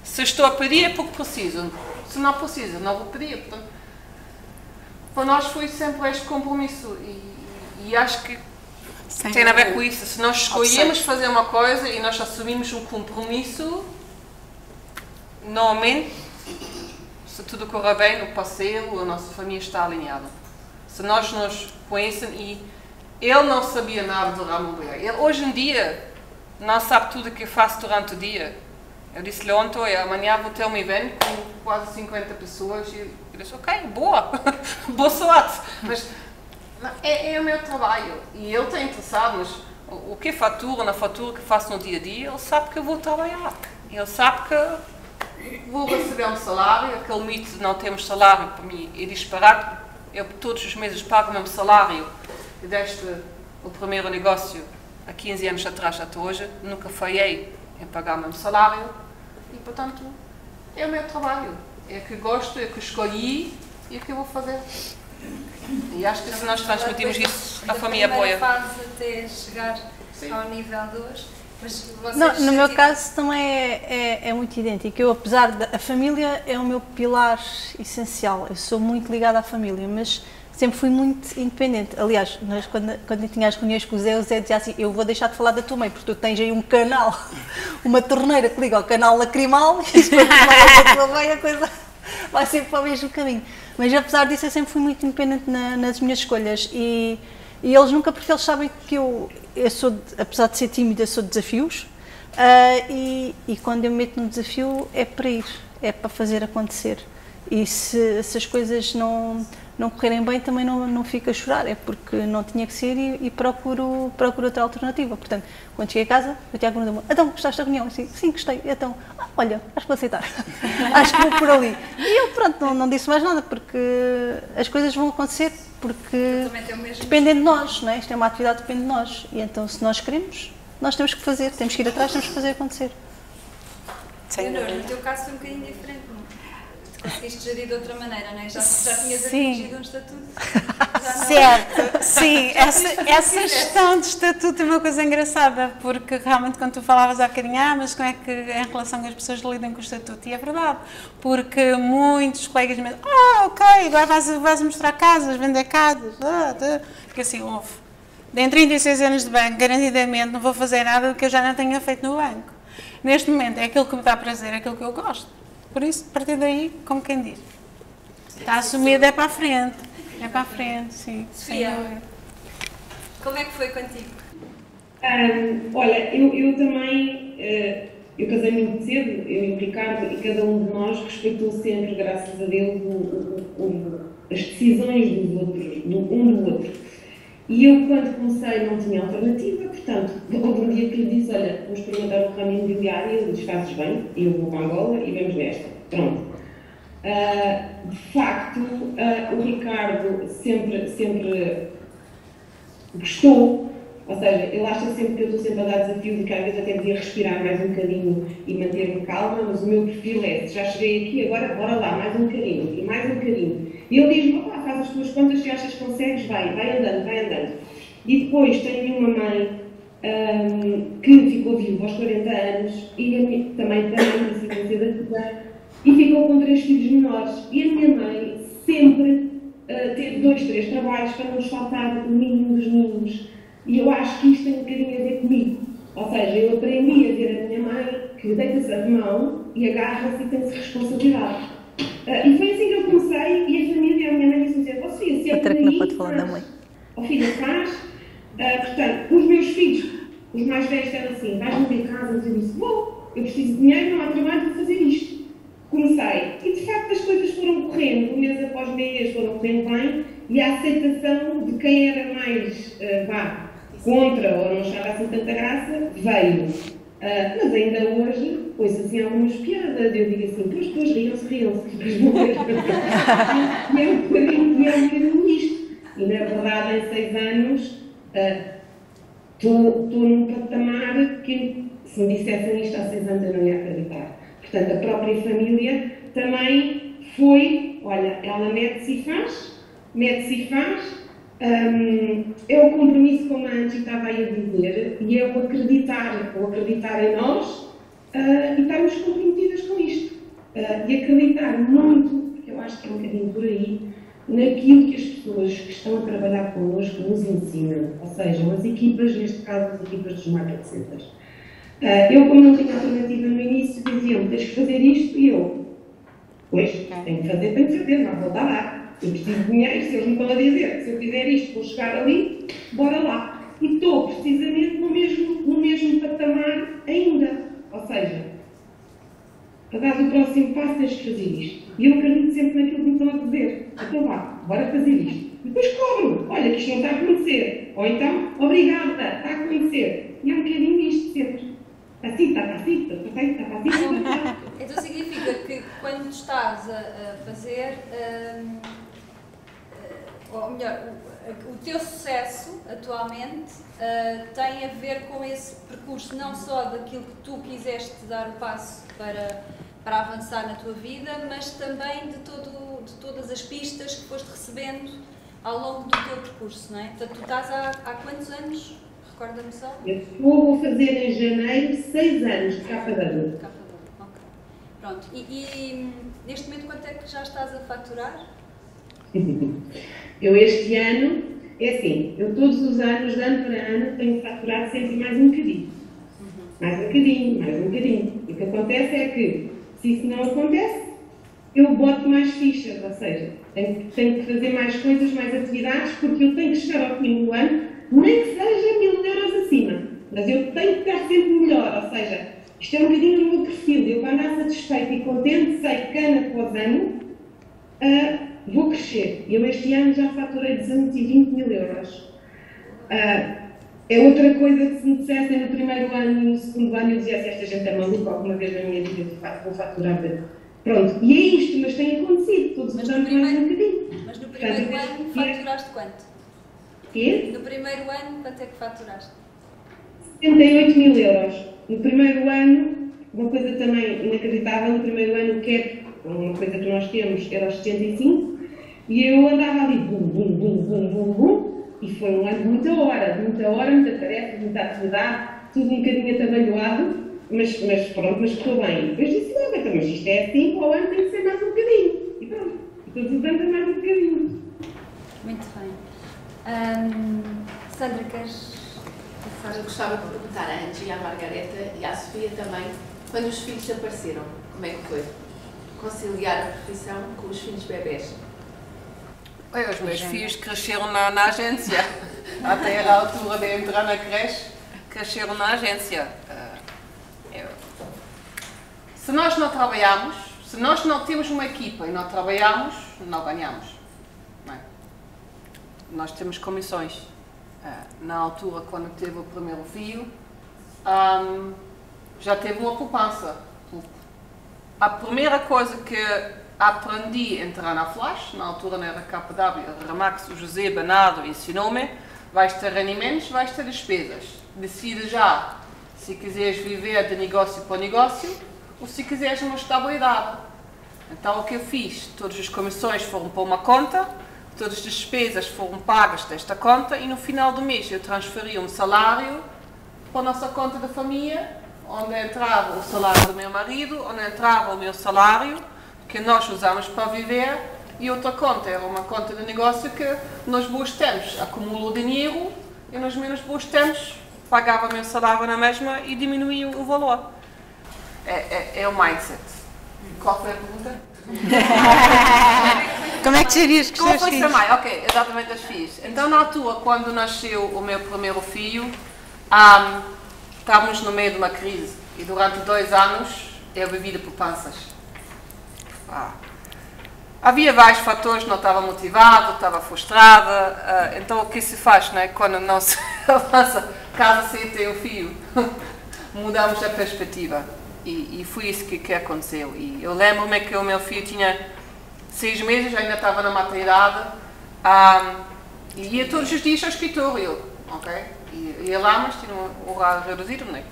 Se estou a pedir é porque preciso. Se não preciso, não vou pedir. Portanto, para nós foi sempre este compromisso e acho que tem a ver com isso. Se nós escolhemos fazer uma coisa e nós assumimos um compromisso, normalmente, se tudo correr bem no passeio, a nossa família está alinhada. Se nós nos conhecemos e ele não sabia nada do ramo imobiliário. Ele hoje em dia não sabe tudo o que eu faço durante o dia. Eu disse-lhe ontem, olha, amanhã vou ter um evento com quase 50 pessoas e ele disse, ok, boa, boa sorte. Mas é o meu trabalho e ele está interessado, mas o que fatura, na fatura que faço no dia a dia, ele sabe que eu vou trabalhar. Ele sabe que vou receber um salário, aquele mito de não termos salário para mim é disparado. Eu todos os meses pago o mesmo salário. Desde o primeiro negócio, há 15 anos atrás até hoje, nunca falhei em pagar o mesmo salário e, portanto, é o meu trabalho. É que gosto, é que escolhi e é que eu vou fazer. E acho que se nós transmitimos isso, a família apoia. Fase até chegar ao nível 2. No meu caso também é muito idêntico. Eu, apesar da família é o meu pilar essencial, eu sou muito ligada à família, mas sempre fui muito independente. Aliás, quando eu tinha as reuniões com o Zé dizia assim, eu vou deixar de falar da tua mãe, porque tu tens aí um canal, uma torneira que liga ao canal lacrimal, e se for falar da tua mãe, a coisa vai sempre para o mesmo caminho. Mas apesar disso, eu sempre fui muito independente nas minhas escolhas, e eles nunca, porque eles sabem que eu sou, apesar de ser tímida, sou de desafios, e quando eu me meto num desafio é para ir, é para fazer acontecer. E se as coisas não correrem bem, também não fico a chorar, é porque não tinha que ser e procuro outra alternativa. Portanto, quando cheguei a casa, o Tiago perguntou-me, então, gostaste da reunião? Sim, gostei. Então, olha, acho que vou aceitar. Acho que vou por ali. E eu, pronto, não disse mais nada, porque as coisas vão acontecer, porque dependem de nós, não é? Isto é uma atividade que depende de nós. E então, se nós queremos, nós temos que fazer, temos que ir atrás, temos que fazer acontecer. Leonor, no teu caso foi um bocadinho diferente, não? Conseguiste gerir de outra maneira, não é? Já tinhas atingido um estatuto. Certo, sim. Essa gestão de estatuto é uma coisa engraçada, porque realmente quando tu falavas há bocadinho, mas como é que em relação que as pessoas lidam com o estatuto? E é verdade, porque muitos colegas me dizem, ok, agora vais mostrar casas, vender casas, porque assim, em 36 anos de banco, garantidamente não vou fazer nada do que eu já não tenha feito no banco. Neste momento é aquilo que me dá prazer, é aquilo que eu gosto. Por isso, a partir daí, como quem diz, está assumido, é para a frente. É para a frente, sim. Sofia, como é que foi contigo? Olha, eu também, eu casei muito cedo, eu e o Ricardo, e cada um de nós respeitou sempre, graças a Deus, as decisões dos outros, um do outro. E eu, quando comecei, não tinha alternativa, portanto, houve um dia que lhe disse, olha, vou experimentar o ramo imobiliário, ele diz, fazes bem, e eu vou para Angola e vamos nesta. Pronto. De facto, o Ricardo sempre gostou, ou seja, ele acha sempre que eu estou sempre a dar desafios e que às vezes até devia respirar mais um bocadinho e manter-me calma, mas o meu perfil é, já cheguei aqui, agora bora lá, mais um bocadinho, e mais um bocadinho. E ele diz-me, faz as tuas contas, se achas que consegues, vai andando. E depois tenho uma mãe que ficou viúva aos 40 anos e também na sequência da vida, e ficou com 3 filhos menores. E a minha mãe sempre teve 2, 3 trabalhos para não nos faltar o mínimo dos mínimos. E eu acho que isto tem um bocadinho a ver comigo. Ou seja, eu aprendi a ver a minha mãe que deita-se a mão e agarra-se e tem-se responsabilidade. E foi assim que eu comecei, e a família, a minha mãe disse assim, Sofia, se é por aí, pode falar da mãe. Filha, faz. Portanto, os meus filhos, os mais velhos, disseram assim, vais-me ver casa? Eu disse, vou, eu preciso de dinheiro, não há trabalho para fazer isto. Comecei, e de facto as coisas foram correndo, mês após mês foram correndo bem, e a aceitação de quem era mais, contra, ou não achava assim tanta graça, veio. Mas ainda hoje, ouço assim algumas piadas, eu digo assim, depois riam-se, depois morrer. E é um bocadinho isto. E na verdade, em 6 anos, estou num patamar que, se me dissessem isto há 6 anos, eu não ia acreditar. Portanto, a própria família também foi, olha, ela mete-se e faz, é o compromisso, como a Angie estava aí a dizer, e é o acreditar em nós e estarmos comprometidas com isto. E acreditar muito, porque eu acho que é um bocadinho por aí, naquilo que as pessoas que estão a trabalhar connosco nos ensinam, ou seja, as equipas, neste caso as equipas dos market centers. Eu, como não tinha alternativa no início, diziam-me, tens que fazer isto, e eu, pois, tenho que fazer, não há volta a dar. Eu preciso de dinheiro, se eles me estão a dizer que se eu fizer isto vou chegar ali, bora lá. E estou precisamente no mesmo patamar ainda. Ou seja, para dar o próximo passo tens que fazer isto. E eu acredito sempre naquilo que me estão a dizer. Então vá, bora fazer isto. E depois cobro. Olha, que isto não está a conhecer. Ou então, obrigada, está a conhecer. E é um bocadinho isto sempre. Está assim. Então significa que quando estás a fazer, ou melhor, o teu sucesso atualmente tem a ver com esse percurso, não só daquilo que tu quiseste dar o passo para avançar na tua vida, mas também de todas as pistas que foste recebendo ao longo do teu percurso, não é? Portanto, tu estás há quantos anos? Recorda-me só? Eu vou fazer em janeiro 6 anos de KW. Ok. Pronto. E neste momento quanto é que já estás a faturar? Eu este ano, é assim, eu todos os anos, de ano para ano, tenho faturado sempre mais um bocadinho. Mais um bocadinho, mais um bocadinho. E o que acontece é que, se isso não acontece, eu boto mais fichas, ou seja, tenho que fazer mais coisas, mais atividades, porque eu tenho que chegar ao fim do ano, nem que seja 1000 euros acima, mas eu tenho que estar sempre melhor, ou seja, isto é um bocadinho do meu perfil. Eu, para andar satisfeito e contente, sei que ano após ano vou crescer. Eu este ano já faturei 220 mil euros. É outra coisa que se me dissessem no primeiro ano e no segundo ano eu dizia assim, esta gente é maluca, alguma vez na minha vida eu vou faturar bem. Pronto, e é isto, mas tem acontecido, todos os anos mais um bocadinho. Mas no primeiro ano faturaste quanto? Quê? No primeiro ano, quanto é que faturaste? 78 mil euros. No primeiro ano, uma coisa também inacreditável, no primeiro ano o cap, uma coisa que nós temos, era aos 75, e eu andava ali, bum, bum, bum, bum, bum, bum, e foi um ano de muita hora, muita tarefa, muita atividade, tudo um bocadinho atabalhoado, mas pronto, mas correu bem. Depois disse, não, mas isto é assim, para o ano tem que ser mais um bocadinho. E pronto, todos os anos é mais um bocadinho. Muito bem. Sandra, queres passar? Eu gostava de perguntar à Angie, à Margareta e à Sofia também, quando os filhos apareceram, como é que foi? Conciliar a profissão com os filhos bebés? Os meus filhos cresceram na agência, até a altura de entrar na creche, cresceram na agência. Se nós não trabalhamos, se nós não temos uma equipa e não trabalhamos, não ganhamos. Não é? Nós temos comissões. Na altura, quando teve o primeiro filho, já teve uma poupança. A primeira coisa que aprendi a entrar na Flash, na altura não era KW, Remax, o José Bernardo ensinou-me, vais ter rendimentos, vais ter despesas. Decide já se quiseres viver de negócio para negócio ou se quiseres uma estabilidade. Então o que eu fiz? Todas as comissões foram para uma conta, todas as despesas foram pagas desta conta e no final do mês eu transferi um salário para a nossa conta da família, onde entrava o salário do meu marido, onde entrava o meu salário, que nós usamos para viver, e outra conta era uma conta de negócio que nos bons tempos acumulou dinheiro e nos menos bons tempos pagava o meu salário na mesma e diminuía o valor. É o mindset. Qual foi a pergunta? Como é que gerias que Como foi também? Ok, exatamente as fiz. Então, na altura, quando nasceu o meu primeiro filho, estávamos no meio de uma crise e durante 2 anos eu vivi de poupanças. Havia vários fatores, não estava motivado, estava frustrada, então o que se faz, né? Quando não se avança, casa-se e tem um filho, mudamos a perspectiva e foi isso que aconteceu. E eu lembro-me que o meu filho tinha 6 meses, ainda estava na maternidade, e ia todos os dias ao escritório, ok? Ia lá, mas tinha um horário reduzido, né?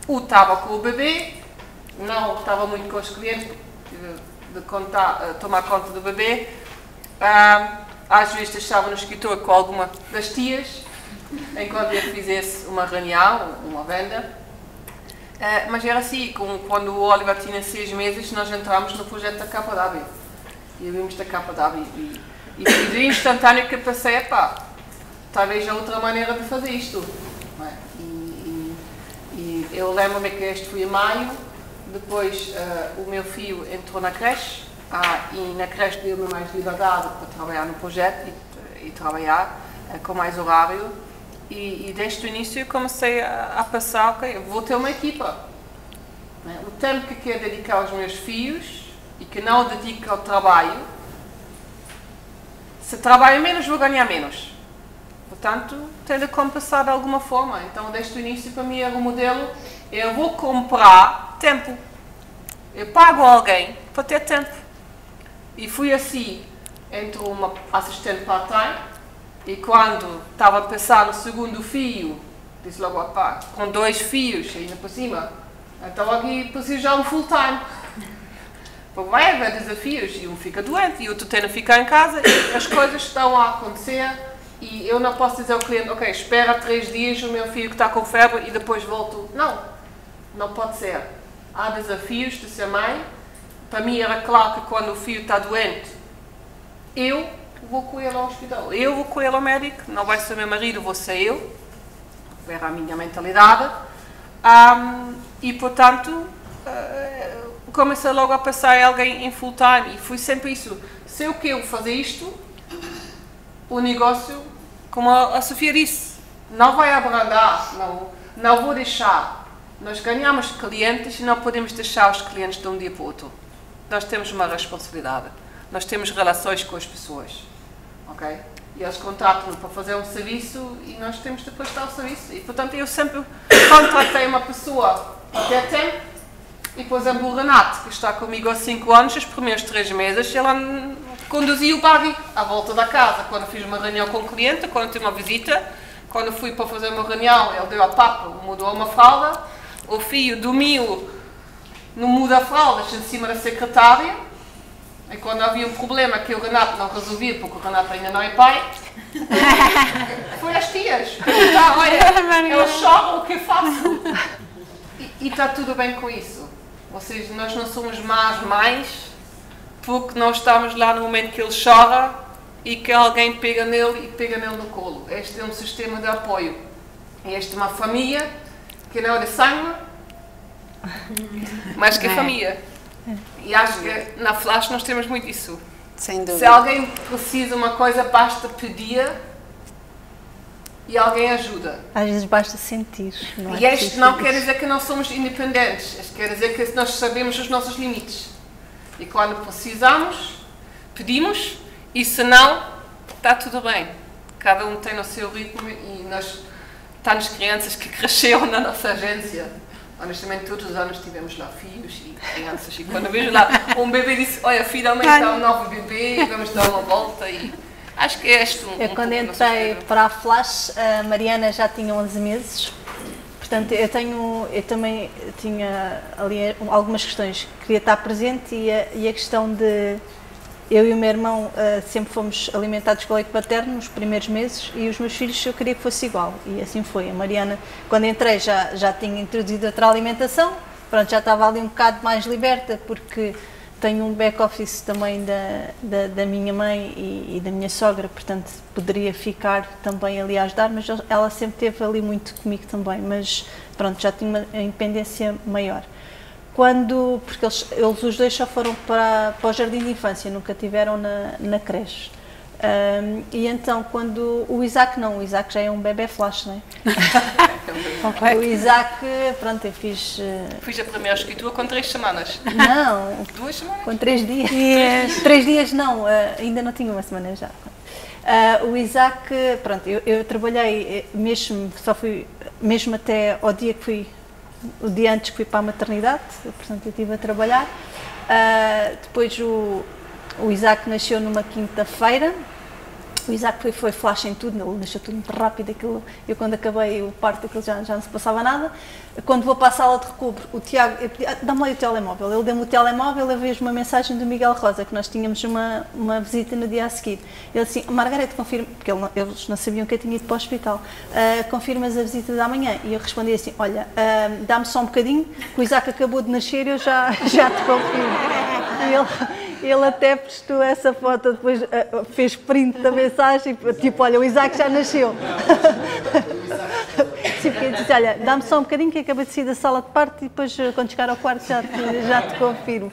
Ou estava com o bebê, não estava muito com os clientes, de tomar conta do bebê. Às vezes deixava no escritório com alguma das tias, enquanto eu fizesse uma reunião, uma venda. Mas era assim, quando o Oliver tinha 6 meses, nós entramos no projeto da KW. E vimos da KW. E foi instantâneo que eu pensei, talvez há outra maneira de fazer isto. E eu lembro-me que este foi em maio. Depois o meu filho entrou na creche e na creche deu-me mais liberdade para trabalhar no projeto e trabalhar com mais horário. E desde o início eu comecei a pensar, ok, eu vou ter uma equipa. O tempo que quero dedicar aos meus filhos e que não dedico ao trabalho, se trabalho menos vou ganhar menos. Portanto, tenho de compensar de alguma forma. Então desde o início para mim era o modelo, eu vou comprar tempo. Eu pago alguém para ter tempo. E fui assim, entrou uma assistente part-time e quando estava a pensar no segundo filho, disse logo, com 2 filhos ainda por cima, então aqui preciso já um full-time. Porque vai haver desafios e um fica doente e o outro tem de ficar em casa e as coisas estão a acontecer e eu não posso dizer ao cliente, ok, espera 3 dias o meu filho que está com febre e depois volto. Não pode ser. Há desafios de ser mãe. Para mim era claro que quando o filho está doente, eu vou com ele ao hospital. Eu vou com ele ao médico, não vai ser meu marido, vou ser eu. Era a minha mentalidade. E, portanto, comecei logo a passar alguém em full time. E foi sempre isso. Se eu quero fazer isto, o negócio, como a Sofia disse, não vai abrandar, não vou deixar. Nós ganhamos clientes e não podemos deixar os clientes de um dia para o outro. Nós temos uma responsabilidade. Nós temos relações com as pessoas. Ok? E eles contratam-nos para fazer um serviço e nós temos de prestar o serviço. E, portanto, eu sempre contratei uma pessoa até tempo. E, por exemplo, o Renato, que está comigo há 5 anos, os primeiros 3 meses, ele conduzia o buggy à volta da casa. Quando fiz uma reunião com o cliente, quando tive uma visita, quando fui para fazer uma reunião, ele deu a papa, mudou uma fralda, o filho dormiu no muda-fraldas em cima da secretária. E quando havia um problema que o Renato não resolvia, porque o Renato ainda não é pai, foi às tias. Perguntar, olha, ele chora, o que eu faço? E está tudo bem com isso. Ou seja, nós não somos más mães porque nós estamos lá no momento que ele chora e que alguém pega nele e pega nele no colo. Este é um sistema de apoio. Este é uma família que não é de sangue, mas que é família. E acho que na Flash nós temos muito isso. Sem dúvida. Se alguém precisa de uma coisa, basta pedir e alguém ajuda. Às vezes basta sentir. Não é e isto não quer dizer que não somos independentes. Isto quer dizer que nós sabemos os nossos limites. E quando precisamos, pedimos. E se não, está tudo bem. Cada um tem o seu ritmo e nós temos crianças que cresceram na nossa agência. Honestamente, todos os anos tivemos lá filhos e crianças. E quando vejo lá um bebê disse, olha, finalmente está um novo bebê, vamos dar uma volta. E acho que é este Eu quando entrei para a Flash, a Mariana já tinha 11 meses. Portanto, eu também tinha ali algumas questões. Queria estar presente e a questão de... Eu e o meu irmão sempre fomos alimentados com leite paterno nos primeiros meses e os meus filhos eu queria que fosse igual. E assim foi. A Mariana, quando entrei, já tinha introduzido outra alimentação. Pronto, já estava ali um bocado mais liberta porque tenho um back-office também da minha mãe e da minha sogra, portanto poderia ficar também ali a ajudar, mas ela sempre esteve ali muito comigo também, mas pronto, já tinha uma independência maior. Porque eles os dois só foram para o jardim de infância, nunca tiveram na creche. E então, quando o Isaac já é um bebê Flash, não é? O Isaac, pronto, eu fiz... Fiz a primeira escritura com 3 semanas. Não. 2 semanas? Com 3 dias. 3 dias não, ainda não tinha uma semana já. O Isaac, pronto, eu trabalhei mesmo, só fui, mesmo até ao dia que fui, o dia antes que fui para a maternidade, portanto eu estive a trabalhar. Depois o Isaac nasceu numa quinta-feira. O Isaac foi flash em tudo, ele nasceu tudo muito rápido. Eu quando acabei o parto, aquilo já não se passava nada. Quando vou para a sala de recobro, o Tiago, dá-me lá o telemóvel. Ele deu-me o telemóvel, eu vejo uma mensagem do Miguel Rosa, que nós tínhamos uma visita no dia a seguir. Ele disse, Margarete, confirma, porque eles não sabiam que eu tinha ido para o hospital, confirmas a visita de amanhã? E eu respondi assim, olha, dá-me só um bocadinho, que o Isaac acabou de nascer, eu já te confirmo. E ele até postou essa foto, depois fez print da mensagem, tipo, olha, o Isaac já nasceu. Eu disse, olha, dá-me só um bocadinho que acabei de sair da sala de parto e depois, quando chegar ao quarto, já te confirmo.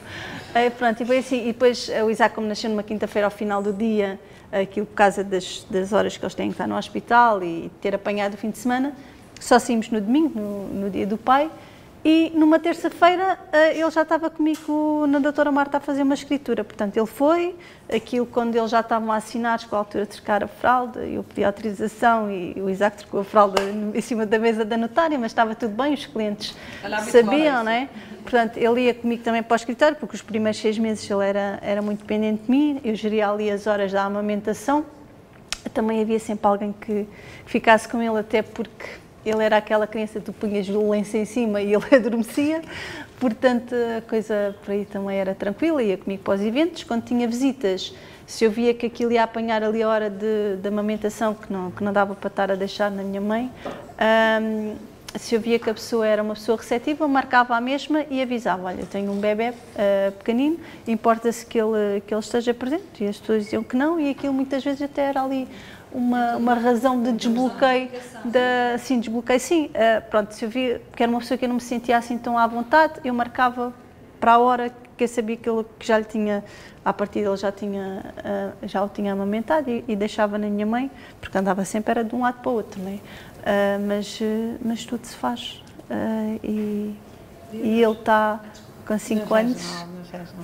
Pronto, e foi assim. E depois o Isaac, como nasceu numa quinta-feira ao final do dia, aquilo por causa das horas que eles têm que estar no hospital e ter apanhado o fim de semana, só saímos no domingo, no dia do pai. E numa terça-feira ele já estava comigo na doutora Marta a fazer uma escritura, portanto ele foi, aquilo quando eles já estavam a assinar, com a altura de trocar a fralda, eu pedi autorização e o Isaac trocou a fralda em cima da mesa da notária, mas estava tudo bem, os clientes sabiam, não é? Portanto, ele ia comigo também para o escritório, porque os primeiros 6 meses ele era muito dependente de mim, eu geria ali as horas da amamentação, também havia sempre alguém que ficasse com ele, até porque ele era aquela criança que tu punhas o lenço em cima e ele adormecia, portanto a coisa por aí também era tranquila, ia comigo para os eventos. Quando tinha visitas, se eu via que aquilo ia apanhar ali a hora de amamentação, que não dava para estar a deixar na minha mãe, se eu via que a pessoa era uma pessoa receptiva, marcava a mesma e avisava, olha, tenho um bebê pequenino, importa-se que ele esteja presente, e as pessoas diziam que não, e aquilo muitas vezes até era ali uma razão de desbloqueio, pronto, se eu via que era uma pessoa que eu não me sentia assim tão à vontade, eu marcava para a hora que eu sabia que já lhe tinha, a partir dele já o tinha amamentado e deixava na minha mãe, porque andava sempre era de um lado para o outro, não é? Mas tudo se faz e ele está com 5 anos,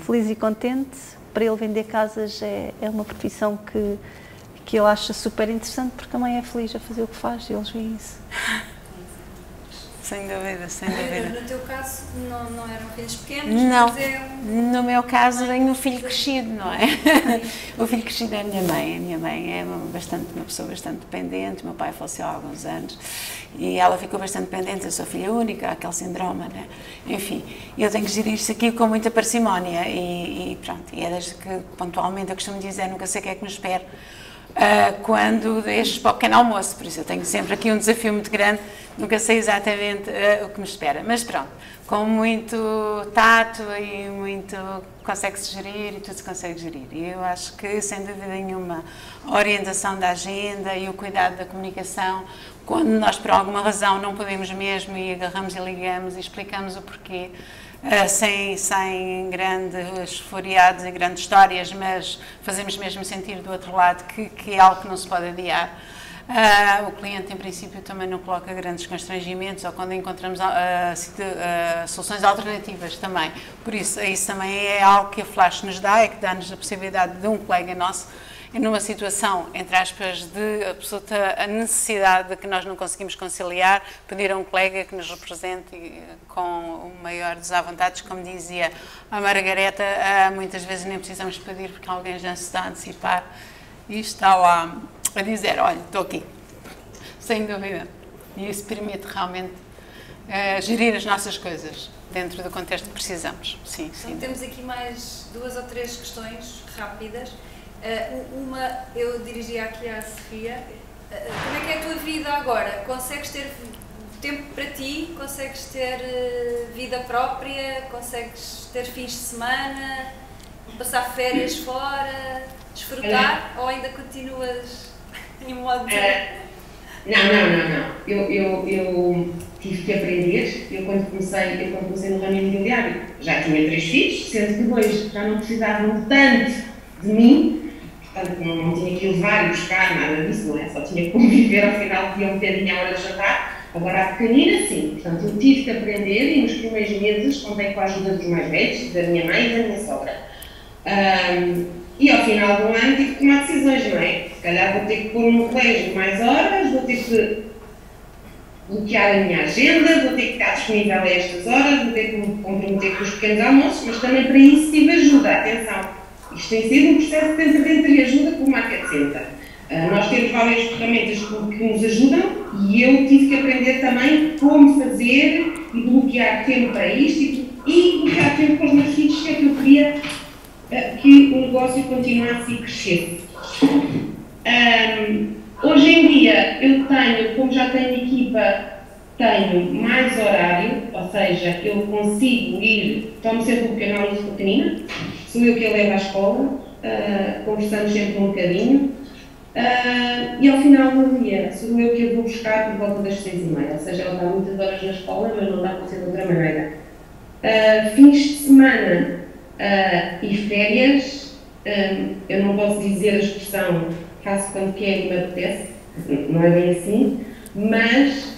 feliz e contente. Para ele vender casas é uma profissão que ele acha super interessante, porque a mãe é feliz a fazer o que faz e eles veem isso. Sem dúvida, sem dúvida. No teu caso, não eram filhos pequenos? Não, mas no meu caso tenho um filho crescido, não é? O filho crescido é a minha mãe. A minha mãe é uma pessoa bastante dependente, o meu pai faleceu há alguns anos e ela ficou bastante dependente, eu sou filha única, há aquele síndrome, né? Enfim, eu tenho que gerir isto aqui com muita parcimónia e pronto, e é desde que pontualmente eu costumo dizer, nunca sei o que é que me espera quando deixo para o pequeno almoço, por isso eu tenho sempre aqui um desafio muito grande, nunca sei exatamente o que me espera, mas pronto, com muito tato e muito consegue-se gerir e tudo se consegue gerir. E eu acho que, sem dúvida nenhuma, a orientação da agenda e o cuidado da comunicação, quando nós por alguma razão não podemos mesmo e agarramos e ligamos e explicamos o porquê, sem grandes floreados e grandes histórias, mas fazemos mesmo sentir do outro lado que é algo que não se pode adiar. O cliente, em princípio, também não coloca grandes constrangimentos, ou quando encontramos soluções alternativas também. Por isso também é algo que a Flash nos dá, é que dá-nos a possibilidade de um colega nosso, numa situação, entre aspas, de absoluta necessidade de que nós não conseguimos conciliar, pedir a um colega que nos represente com o maior desavontades, como dizia a Margareta, muitas vezes nem precisamos pedir porque alguém já se está a antecipar e está lá a dizer, olha, estou aqui, sem dúvida. E isso permite realmente gerir as nossas coisas dentro do contexto que precisamos. Sim, sim. Então, temos aqui mais 2 ou 3 questões rápidas. Uma eu dirigia aqui à Sofia. Como é que é a tua vida agora? Consegues ter tempo para ti? Consegues ter vida própria? Consegues ter fins de semana? Passar férias fora? Desfrutar? Ou ainda continuas em modo de... Não. Eu tive que aprender. Eu quando comecei no ramo imobiliário já tinha 3 filhos, sendo que 2 já não precisavam tanto de mim. Portanto, não tinha que levar e buscar, nada disso, não é? Só tinha que conviver, ao final podia um bocadinho à hora de jantar. Agora, a pequenina, sim. Portanto, eu tive que aprender e nos primeiros meses contei com a ajuda dos mais velhos, da minha mãe e da minha sogra. E ao final do ano tive que tomar decisões, não é? Se calhar vou ter que pôr no colégio mais horas, vou ter que bloquear a minha agenda, vou ter que estar disponível a estas horas, vou ter que me comprometer com os pequenos almoços, mas também para isso tive ajuda, atenção. Isto tem sido um processo de entre ajuda com o Market Center. Nós temos várias ferramentas que nos ajudam e eu tive que aprender também como fazer e bloquear tempo para isto e bloquear tempo para os meus filhos, que é que eu queria que o negócio continuasse e crescesse. Hoje em dia eu tenho, como já tenho equipa, tenho mais horário, ou seja, eu consigo tomo sempre um pequeno almoço pequenina, sou eu que a levo à escola, conversamos sempre um bocadinho, e ao final do dia sou eu que a vou buscar por volta das 6h30, ou seja, ela dá muitas horas na escola, mas não dá para ser de outra maneira. Fins de semana e férias, eu não posso dizer a expressão faço quando quero e me apetece, não é bem assim, mas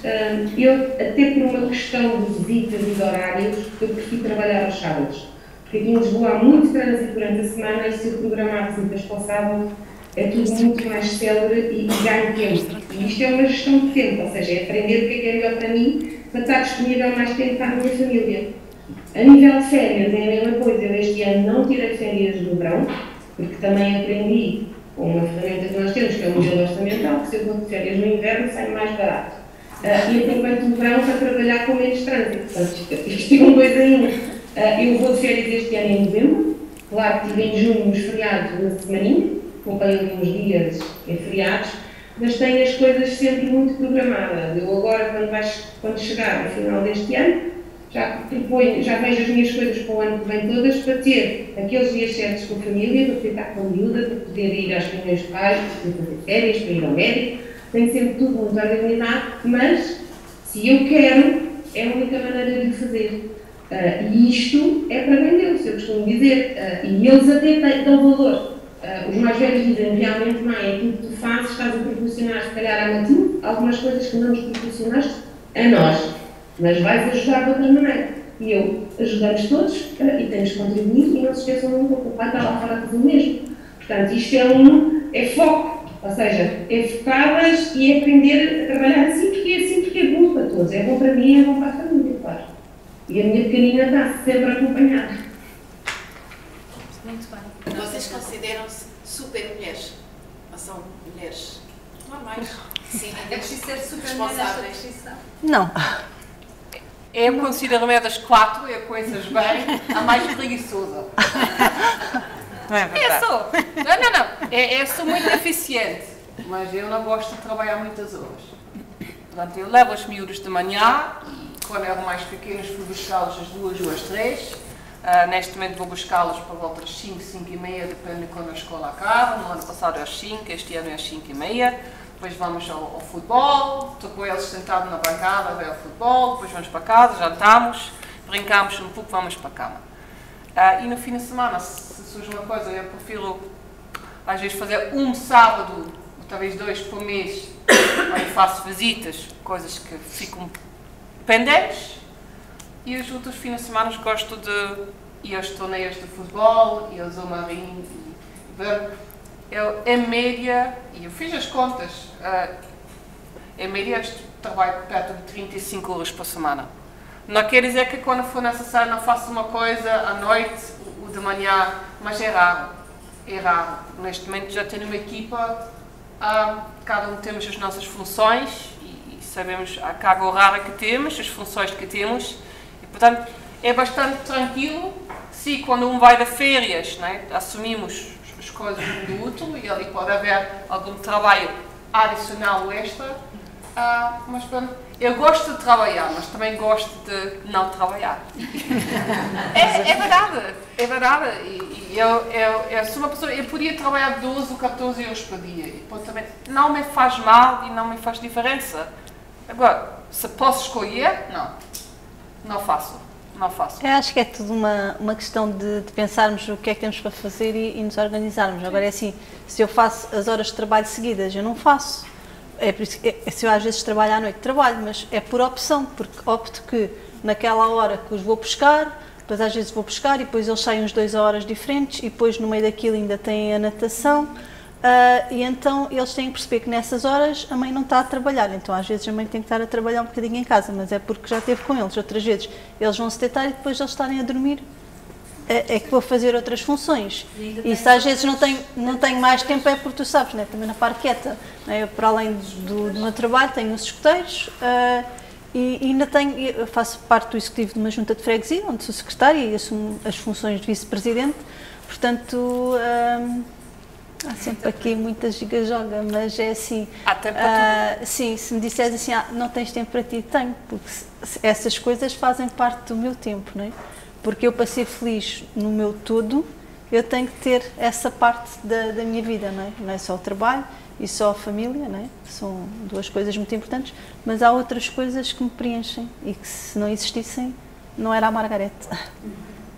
eu, até por uma questão de visitas e de horários, eu prefiro trabalhar aos sábados. Porque aqui em Lisboa há muito trânsito durante a semana e se eu programar visitas para o sábado, é tudo muito mais célere e ganho tempo. E isto é uma gestão de tempo, ou seja, é aprender o que é melhor para mim, para estar disponível mais tempo para a minha família. A nível de férias é a mesma coisa, eu este ano não tirei férias no verão, porque também aprendi com uma ferramenta que nós temos, que é o modelo orçamental, que se eu vou de férias no inverno sai mais barato. E aproveito o verão para trabalhar com menos trânsito, portanto isto é uma coisa ainda. Eu vou de férias este ano em novembro, claro que tive em junho uns feriados na semaninha, poupei ali uns dias em feriados, mas tenho as coisas sempre muito programadas. Eu agora, quando chegar no final deste ano, já vejo as minhas coisas para o ano que vem todas, para ter aqueles dias certos com a família, para poder estar com a miúda, para poder ir às reuniões de pais, para poder fazer férias, para ir ao médico. Tenho sempre tudo muito organizado, mas se eu quero, é a única maneira de o fazer. E isto é para bem deles, eu costumo dizer, e eles até dão valor. Os mais velhos dizem realmente, mãe, aquilo que tu fazes, estás a proporcionar, se calhar, a Matilde, algumas coisas que não nos proporcionaste a nós, mas vais ajudar de outra maneira. E eu, ajudamos todos e temos que contribuir, e não se esqueçam nunca, o pai está lá fora a fazer o mesmo. Portanto, isto é foco, ou seja, é focadas e aprender a trabalhar assim, porque é bom para todos, é bom para mim, é bom para a família, claro. E a minha pequenina está sempre acompanhada. Muito bem. Vocês consideram-se super mulheres? Ou são mulheres normais? Sim. É preciso ser super nesta descrição? Não. Eu considero-me das 4, eu conheço bem, a mais preguiçosa. Não é verdade? Sou. Não. Eu sou muito eficiente, mas eu não gosto de trabalhar muitas horas. Portanto, eu levo os miúdos de manhã e quando eram mais pequenos fui buscá-los às 2 ou às 3. Neste momento vou buscá-los por volta das 5, 5 e meia, depende de quando a escola acaba. No ano passado é às 5, este ano é às 5 e meia. Depois vamos ao futebol, estou com eles sentados na bancada a ver o futebol, depois vamos para casa, jantamos, brincamos um pouco, vamos para a cama. E no fim de semana, se surge uma coisa, eu prefiro às vezes fazer um sábado, ou talvez 2 por mês, onde faço visitas, coisas que ficam pendentes. E os outros fins de semana gosto de ir aos torneios de futebol, ir ao Zomarim e ver. Eu, em média, e eu fiz as contas, em média trabalho perto de 35 horas por semana. Não quer dizer que quando for necessário não faço uma coisa à noite ou de manhã, mas é raro. É raro. Neste momento já tenho uma equipa, cada um temos as nossas funções e sabemos a carga horária que temos, as funções que temos. E, portanto, é bastante tranquilo se quando um vai de férias, né, assumimos as coisas um do outro e ali pode haver algum trabalho adicional extra, mas pronto, eu gosto de trabalhar, mas também gosto de não trabalhar. É verdade. E eu sou uma pessoa, eu podia trabalhar 12 ou 14 horas por dia e pronto, também não me faz mal e não me faz diferença. Agora, se posso escolher, não faço. Eu acho que é tudo uma questão de pensarmos o que é que temos para fazer e nos organizarmos. Agora é assim, se eu faço as horas de trabalho seguidas, eu não faço. É por isso que, se eu às vezes trabalho à noite, trabalho, mas é por opção, porque opto que naquela hora que os vou buscar, depois às vezes vou buscar e depois eles saem uns 2 horas diferentes e depois no meio daquilo ainda têm a natação. E então eles têm que perceber que nessas horas a mãe não está a trabalhar, então às vezes a mãe tem que estar a trabalhar um bocadinho em casa, mas é porque já esteve com eles. Outras vezes eles vão se deitar e depois de eles estarem a dormir é que vou fazer outras funções. E se às vezes não tenho mais tempo é porque tu sabes, né? Também na parte quieta, né? Eu, para além do meu trabalho tenho uns escuteiros e ainda eu faço parte do executivo de uma junta de freguesia, onde sou secretária e assumo as funções de vice-presidente, portanto... há sempre aqui muita giga-joga, mas é assim. Há tempo para tudo. Sim, se me disseres assim, não tens tempo para ti, tenho, porque essas coisas fazem parte do meu tempo, não é? Porque eu, para ser feliz no meu todo, eu tenho que ter essa parte da minha vida, não é? Não é só o trabalho e só a família, não é? São 2 coisas muito importantes, mas há outras coisas que me preenchem e que, se não existissem, não era a Margarete.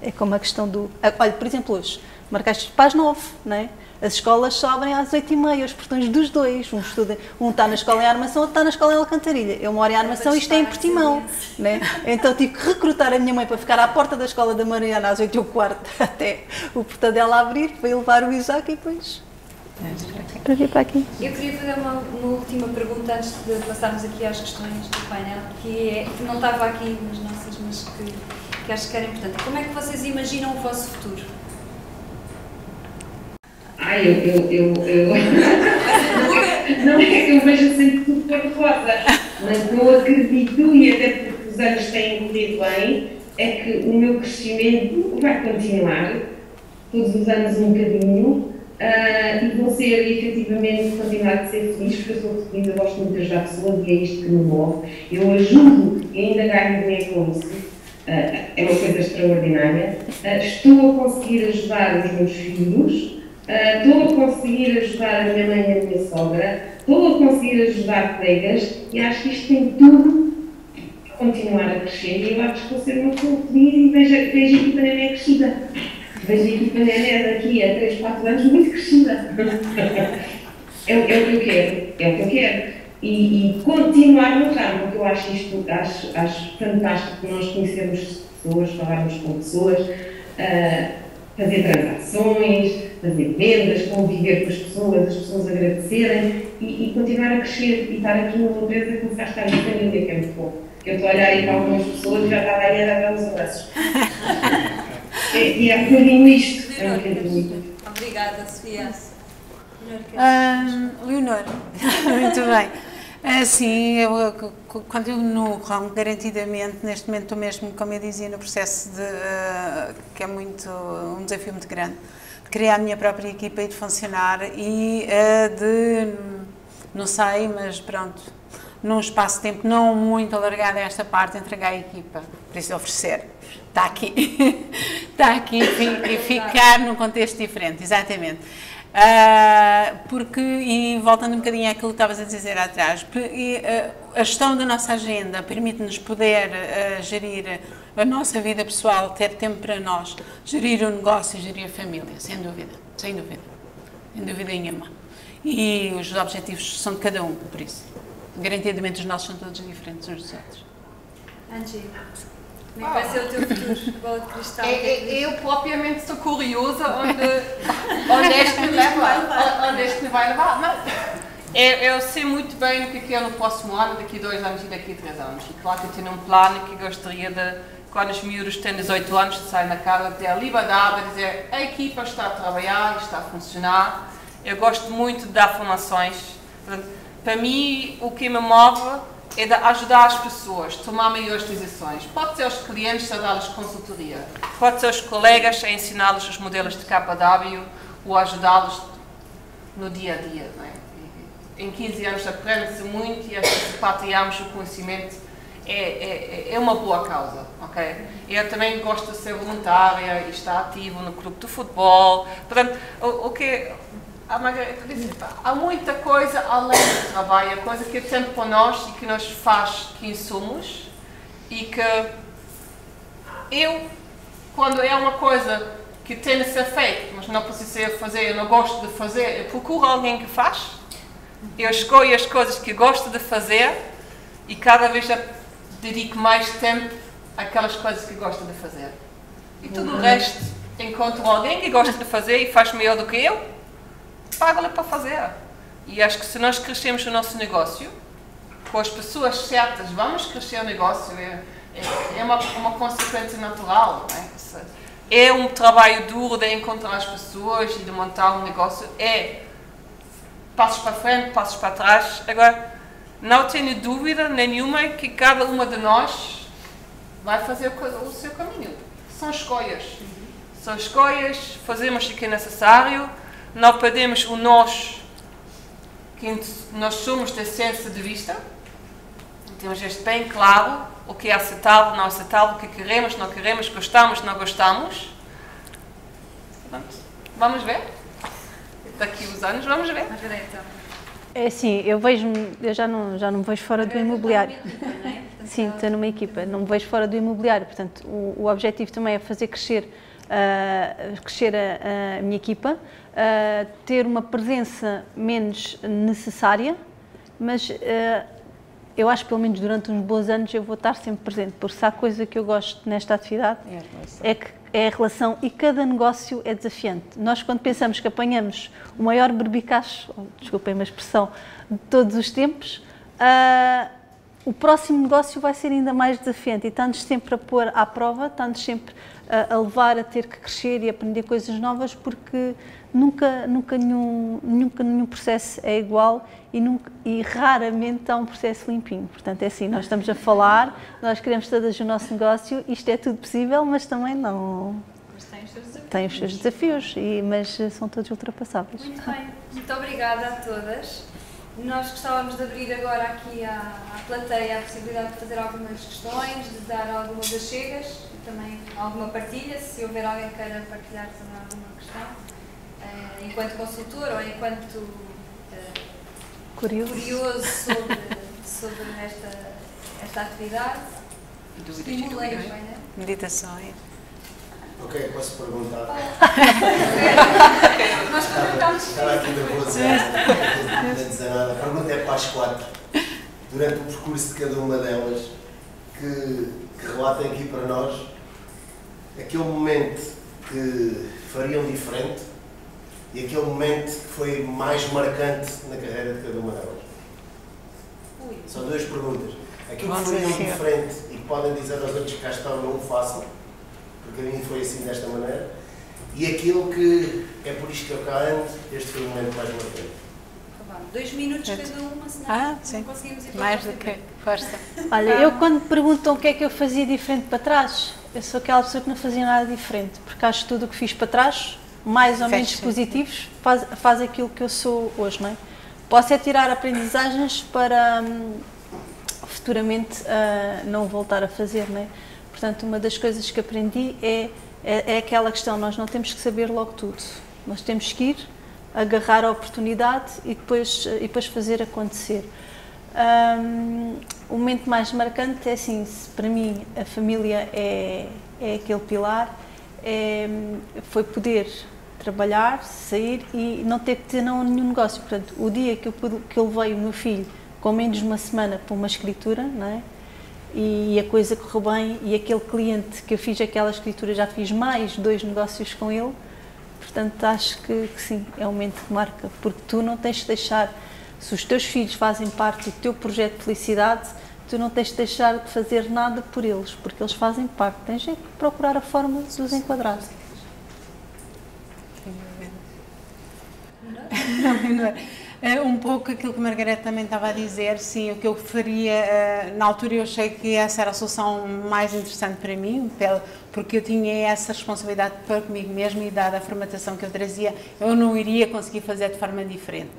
É como a questão do... Olha, por exemplo, hoje, marcaste para as 9, não é? As escolas só abrem às 8h30, os portões dos 2. Um está na escola em Armação, outro está na escola em Alcantarilha. Eu moro em Armação e isto é em Portimão. Né? Então tive que recrutar a minha mãe para ficar à porta da escola da Mariana às 8h15 até o portão dela abrir, para ir levar o Isaac e depois para vir para aqui. Eu queria fazer uma última pergunta antes de passarmos aqui às questões do painel, que não estava aqui nas nossas, mas que acho que era importante. Como é que vocês imaginam o vosso futuro? Não é que eu vejo sempre tudo cor-de-rosa, mas eu acredito, e até porque os anos têm corrido bem, é que o meu crescimento vai continuar, todos os anos um bocadinho, e vou ser efetivamente continuar a ser feliz, porque eu sou feliz, eu gosto muito de ajudar pessoas e é isto que me move. Eu ajudo e ainda ganho dinheiro com isso, é uma coisa extraordinária. Estou a conseguir ajudar os meus filhos, estou a conseguir ajudar a minha mãe e a minha sogra, estou a conseguir ajudar colegas e acho que isto tem tudo para continuar a crescer e eu acho que vou ser uma pessoa feliz e vejo a equipa Nené crescida. Vejo a equipa Nené daqui a 3, 4 anos muito crescida. É o que eu quero, é o que eu quero. E continuar no ramo, porque eu acho fantástico nós conhecermos pessoas, falarmos com pessoas, fazer transações, fazer vendas, conviver com as pessoas agradecerem e continuar a crescer e estar aqui numa empresa que começar a estar em família, que é muito bom. Eu estou a olhar aí para algumas pessoas e já está a ganhar os abraços. E é um bocadinho isto. Obrigada, Sofia. Leonor, muito bem. Sim, eu continuo no ramo garantidamente, neste momento estou mesmo, como eu dizia, no processo de, que é um desafio muito grande, de criar a minha própria equipa e de funcionar e não sei, mas pronto, num espaço de tempo não muito alargado a esta parte, entregar a equipa, por isso oferecer, está aqui, está aqui e ficar num contexto diferente, exatamente. Porque, e voltando um bocadinho àquilo que estavas a dizer atrás, a gestão da nossa agenda permite-nos poder gerir a nossa vida pessoal, ter tempo para nós, gerir o negócio e gerir a família, sem dúvida, sem dúvida nenhuma. E os objetivos são de cada um, por isso. Garantidamente os nossos são todos diferentes uns dos outros. Angie, como é que vai ser o teu futuro? Bola de cristal? Eu propriamente estou curiosa onde este me vai levar. Eu sei muito bem o que é no próximo ano, daqui a 2 anos e daqui a 3 anos. E claro que eu tenho um plano que gostaria de, quando os miúdos têm 18 anos, de sair na casa, ter a liberdade de dizer a equipa está a trabalhar, está a funcionar. Eu gosto muito de dar formações. Para mim, o que me move é de ajudar as pessoas a tomar maiores decisões. Pode ser os clientes a dar-lhes consultoria, pode ser os colegas a ensinar-lhes os modelos de KW ou ajudá-los no dia a dia. Não é? Em 15 anos aprende-se muito e acho que se partilharmos o conhecimento é uma boa causa. Okay? Eu também gosto de ser voluntária e estar ativo no clube de futebol. Portanto, a Margareta disse, há muita coisa além do trabalho, a coisa que é tempo para nós e que nos faz quem somos e que quando é uma coisa que tem de ser feita, mas não preciso fazer, eu não gosto de fazer, eu procuro alguém que faz, eu escolho as coisas que gosto de fazer e cada vez dedico mais tempo àquelas coisas que gosto de fazer. E tudo o resto, encontro alguém que gosta de fazer e faz melhor do que eu, paga-lhe para fazer. E acho que se nós crescemos o nosso negócio, com as pessoas certas, vamos crescer o negócio, é uma consequência natural. Não é? É um trabalho duro de encontrar as pessoas e de montar um negócio, passos para frente, passos para trás. Agora, não tenho dúvida nenhuma que cada uma de nós vai fazer o seu caminho. São escolhas. São escolhas, fazemos o que é necessário, não perdemos o nós, que nós somos da essência de vista, temos este bem claro, o que é aceitável, não aceitável, o que queremos, não queremos, gostamos, não gostamos. Portanto, vamos ver, daqui a uns anos vamos ver. Margareta. É assim, eu já não me vejo fora do imobiliário. Sim, estou numa equipa, não me vejo fora do imobiliário, portanto o objetivo também é fazer crescer a minha equipa, ter uma presença menos necessária, mas eu acho que pelo menos durante uns bons anos eu vou estar sempre presente, porque se há coisa que eu gosto nesta atividade é a relação, e cada negócio é desafiante. Nós, quando pensamos que apanhamos o maior berbicacho, desculpem a expressão, de todos os tempos, o próximo negócio vai ser ainda mais desafiante e está-nos sempre a pôr à prova, está-nos sempre a levar a ter que crescer e aprender coisas novas, porque nunca nenhum processo é igual e raramente há um processo limpinho. Portanto, é assim, nós estamos a falar, nós queremos todas o nosso negócio, isto é tudo possível, mas também não... Mas tem os seus desafios. Tem os seus desafios, mas são todos ultrapassáveis. Muito bem, muito obrigada a todas. Nós gostávamos de abrir agora aqui à plateia a possibilidade de fazer algumas questões, de dar algumas achegas e também alguma partilha, se houver alguém que queira partilhar também alguma questão, enquanto consultor ou enquanto curioso sobre esta atividade. Estimulei, não é? Meditações. Ok, posso perguntar? Nós perguntamos. Estava aqui nervoso, não dizer nada. A pergunta é para as 4. Durante o percurso de cada uma delas, que relatem aqui para nós aquele momento que fariam diferente e aquele momento que foi mais marcante na carreira de cada uma delas. São 2 perguntas. Aquilo que fariam diferente e que podem dizer aos outros que cá estão não o façam, porque a mim foi assim desta maneira, e aquilo que é por isto que eu cá ando, este foi o momento mais marcante. 2 minutos cada uma, senão não conseguimos ir para mais do que força. Olha, eu quando me perguntam o que é que eu fazia diferente para trás, eu sou aquela pessoa que não fazia nada diferente, porque acho que tudo o que fiz para trás, mais ou menos positivos, faz aquilo que eu sou hoje, não é? Posso é tirar aprendizagens para futuramente não voltar a fazer, não é? Portanto, uma das coisas que aprendi é aquela questão, nós não temos que saber logo tudo, nós temos que ir, agarrar a oportunidade e depois fazer acontecer. O momento mais marcante é assim, para mim a família é aquele pilar, foi poder trabalhar, sair e não ter que ter nenhum negócio. Portanto, o dia que eu levei o meu filho com menos de uma semana para uma escritura, não é? E a coisa correu bem, e aquele cliente que eu fiz aquela escritura, já fiz mais 2 negócios com ele. Portanto, acho que sim, é um momento que marca, porque tu não tens de deixar, se os teus filhos fazem parte do teu projeto de felicidade, tu não tens de deixar de fazer nada por eles, porque eles fazem parte. Tens de procurar a forma de os enquadrar. Um pouco aquilo que a Margarete também estava a dizer, sim, o que eu faria, na altura eu achei que essa era a solução mais interessante para mim, porque eu tinha essa responsabilidade para comigo mesma e dada a formatação que eu trazia, eu não iria conseguir fazer de forma diferente.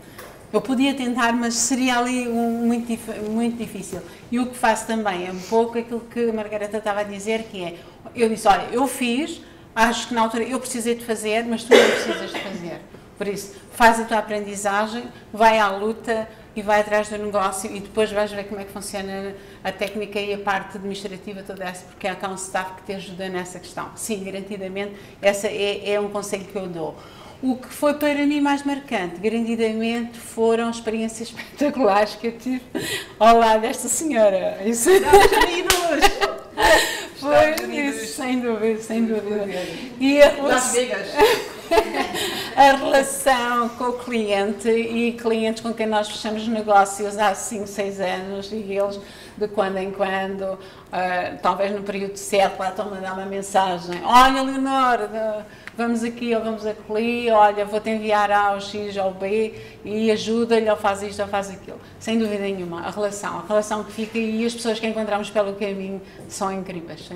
Eu podia tentar, mas seria ali muito difícil. E o que faço também é um pouco aquilo que a Margareta estava a dizer, que é, eu disse, olha, eu fiz, acho que na altura eu precisei de fazer, mas tu não precisas de fazer. Por isso, faz a tua aprendizagem, vai à luta e vai atrás do negócio e depois vais ver como é que funciona a técnica e a parte administrativa toda essa, porque há cá um staff que te ajuda nessa questão. Sim, garantidamente, esse é um conselho que eu dou. O que foi para mim mais marcante, garantidamente, foram experiências espetaculares que eu tive ao lado desta senhora. Isso foi isso, sem dúvida, sem dúvida. E a relação com o cliente e clientes com quem nós fechamos negócios há 5, 6 anos e eles de quando em quando, talvez no período certo, lá estão a mandar uma mensagem: olha, Leonor, vamos aqui ou vamos ali, olha, vou-te enviar A ou X ou B e ajuda-lhe ou faz isto ou faz aquilo. Sem dúvida nenhuma, a relação que fica e as pessoas que encontramos pelo caminho são incríveis,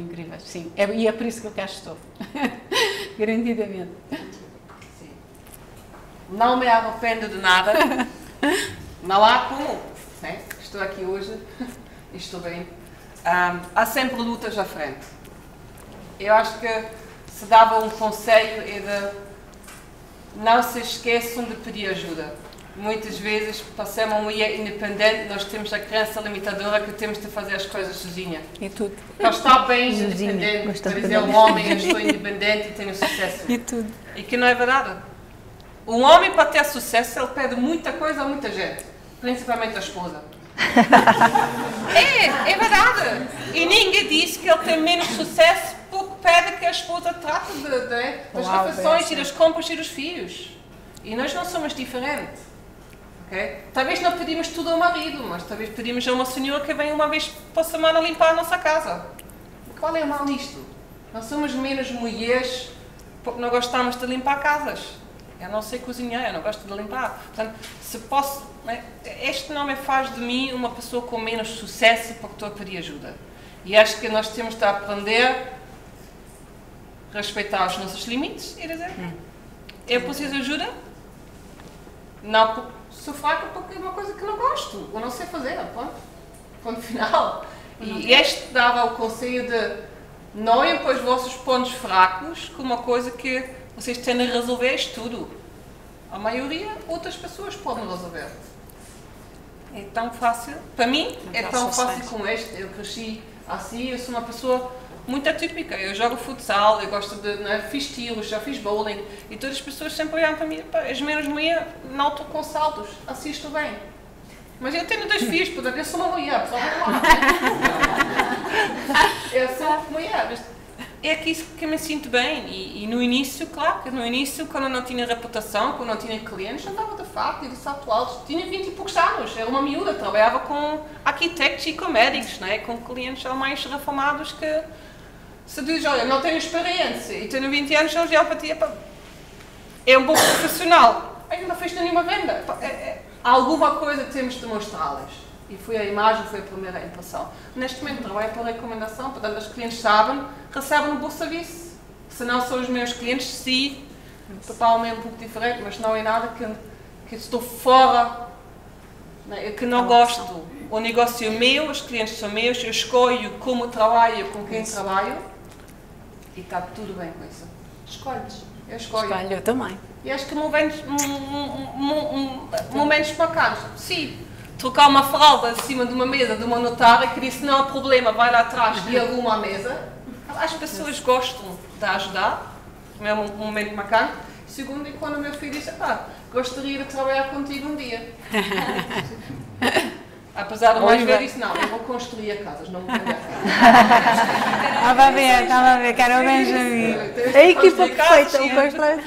sim. E é por isso que eu cá estou, garantidamente. Não me arrependo de nada, não há como, né? Estou aqui hoje e estou bem. Há sempre lutas à frente. Eu acho que se dava um conselho é de não se esqueçam de pedir ajuda. Muitas vezes, para ser uma mulher independente, nós temos a crença limitadora que temos de fazer as coisas sozinha. E tudo. Para estar bem independente, para dizer ao homem, eu estou independente e tenho sucesso. E tudo. E que não é verdade. Um homem, para ter sucesso, ele pede muita coisa a muita gente, principalmente a esposa. É verdade. E ninguém diz que ele tem menos sucesso porque pede que a esposa trate das refeições e das compras e dos filhos. E nós não somos diferentes. Okay? Talvez não pedimos tudo ao marido, mas talvez pedimos a uma senhora que vem uma vez por semana limpar a nossa casa. Qual é o mal nisto? Não somos menos mulheres porque não gostamos de limpar casas. Eu não sei cozinhar, eu não gosto de limpar. Portanto, se posso, este não me faz de mim uma pessoa com menos sucesso porque estou a pedir ajuda. E acho que nós temos de aprender respeitar os nossos limites e dizer: eu preciso de ajuda, não porque sou fraca, porque é uma coisa que não gosto, ou não sei fazer, ponto final. E este dava o conselho de não impor os vossos pontos fracos como uma coisa que vocês têm de resolver isto tudo. A maioria, outras pessoas podem resolver. É tão fácil, para mim, é tão fácil como este. Eu cresci assim, eu sou uma pessoa muito atípica. Eu jogo futsal, eu gosto de, fiz tiros, já fiz bowling, e todas as pessoas sempre olham para mim: as meninas de mulher não estou com saltos, assim estou bem. Mas eu tenho 2 filhos, portanto eu sou uma mulher, pessoal, vamos lá. Eu sou mulher, mas é aqui que eu me sinto bem. E no início, claro, que no início, quando eu não tinha reputação, quando eu não tinha clientes, andava de fato e de salto alto. Tinha 20 e poucos anos, era uma miúda, trabalhava com arquitetos e com médicos, com clientes já mais reformados que, se diz: olha, não tenho experiência e tenho 20 anos, eles olham para ti: é um bom profissional, ainda não fez nenhuma venda. Alguma coisa temos de mostrá-las. E foi a imagem, foi a primeira impressão. Neste momento trabalho por recomendação, portanto os clientes sabem, recebem um bom serviço. Se não são os meus clientes, sim, totalmente um pouco diferente, mas não é nada que estou fora, que não gosto. O negócio é meu, os clientes são meus, eu escolho como trabalho, com quem trabalho, e está tudo bem com isso. Escolhes. Eu escolho. Eu também. E acho que momentos bacanas. Sim, trocar uma fralda acima de uma mesa de uma notária que disse: não há problema, vai lá atrás e arruma a mesa. As pessoas gostam de ajudar, é um momento bacana. Segundo, quando o meu filho disse: gostaria de trabalhar contigo um dia. Apesar do mais velho, disse: não, eu vou construir a casas, não vou vender a casa. Estava a ver, cara, o Benjamin. A equipa perfeita, o constrói.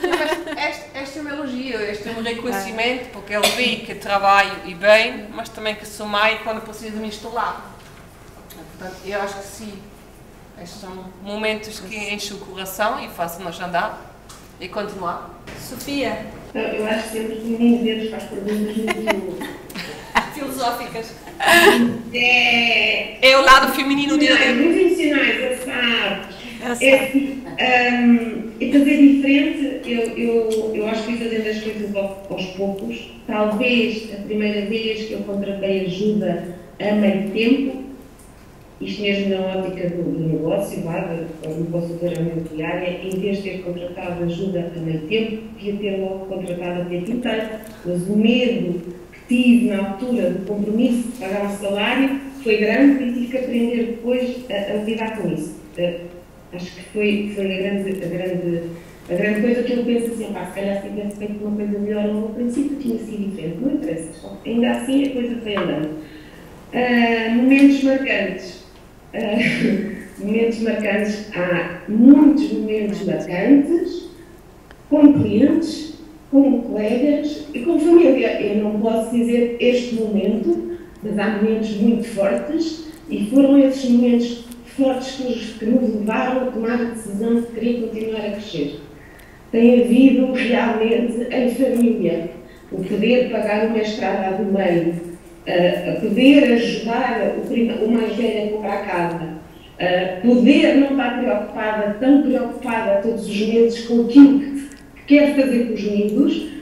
Este é um elogio, este é um reconhecimento, porque ele vê que trabalho e bem, mas também que sou mãe quando preciso me instalar. Portanto, eu acho que sim, estes são momentos que enchem o coração e fazem-nos andar e continuar. Sofia? Eu acho que sempre que o menino Deus faz perguntas muito filosóficas. É o lado feminino dele. Muito emocionais, é fazer diferente. Eu acho que fui fazendo as coisas aos poucos. Talvez a primeira vez que eu contratei ajuda a meio tempo, isto mesmo na ótica do negócio, do consultor imobiliária, em vez de ter contratado ajuda a meio tempo, devia ter logo contratado a tempo inteiro. Mas o medo tive na altura do compromisso de pagar um salário foi grande e tive que aprender depois a lidar com isso. Acho que foi a grande coisa que eu penso assim: se calhar se tivesse feito uma coisa melhor no princípio tinha sido diferente. Não interessa, ainda assim a coisa foi andando. Momentos marcantes. Há muitos momentos marcantes com clientes, com colegas e com família. Eu não posso dizer este momento, mas há momentos muito fortes e foram esses momentos fortes que nos levaram a tomar a decisão de querer continuar a crescer. Tem havido realmente em família o poder pagar uma estrada do meio, a poder ajudar o mais velho a comprar casa, poder não estar tão preocupada todos os meses com aquilo que quer fazer com os miúdos.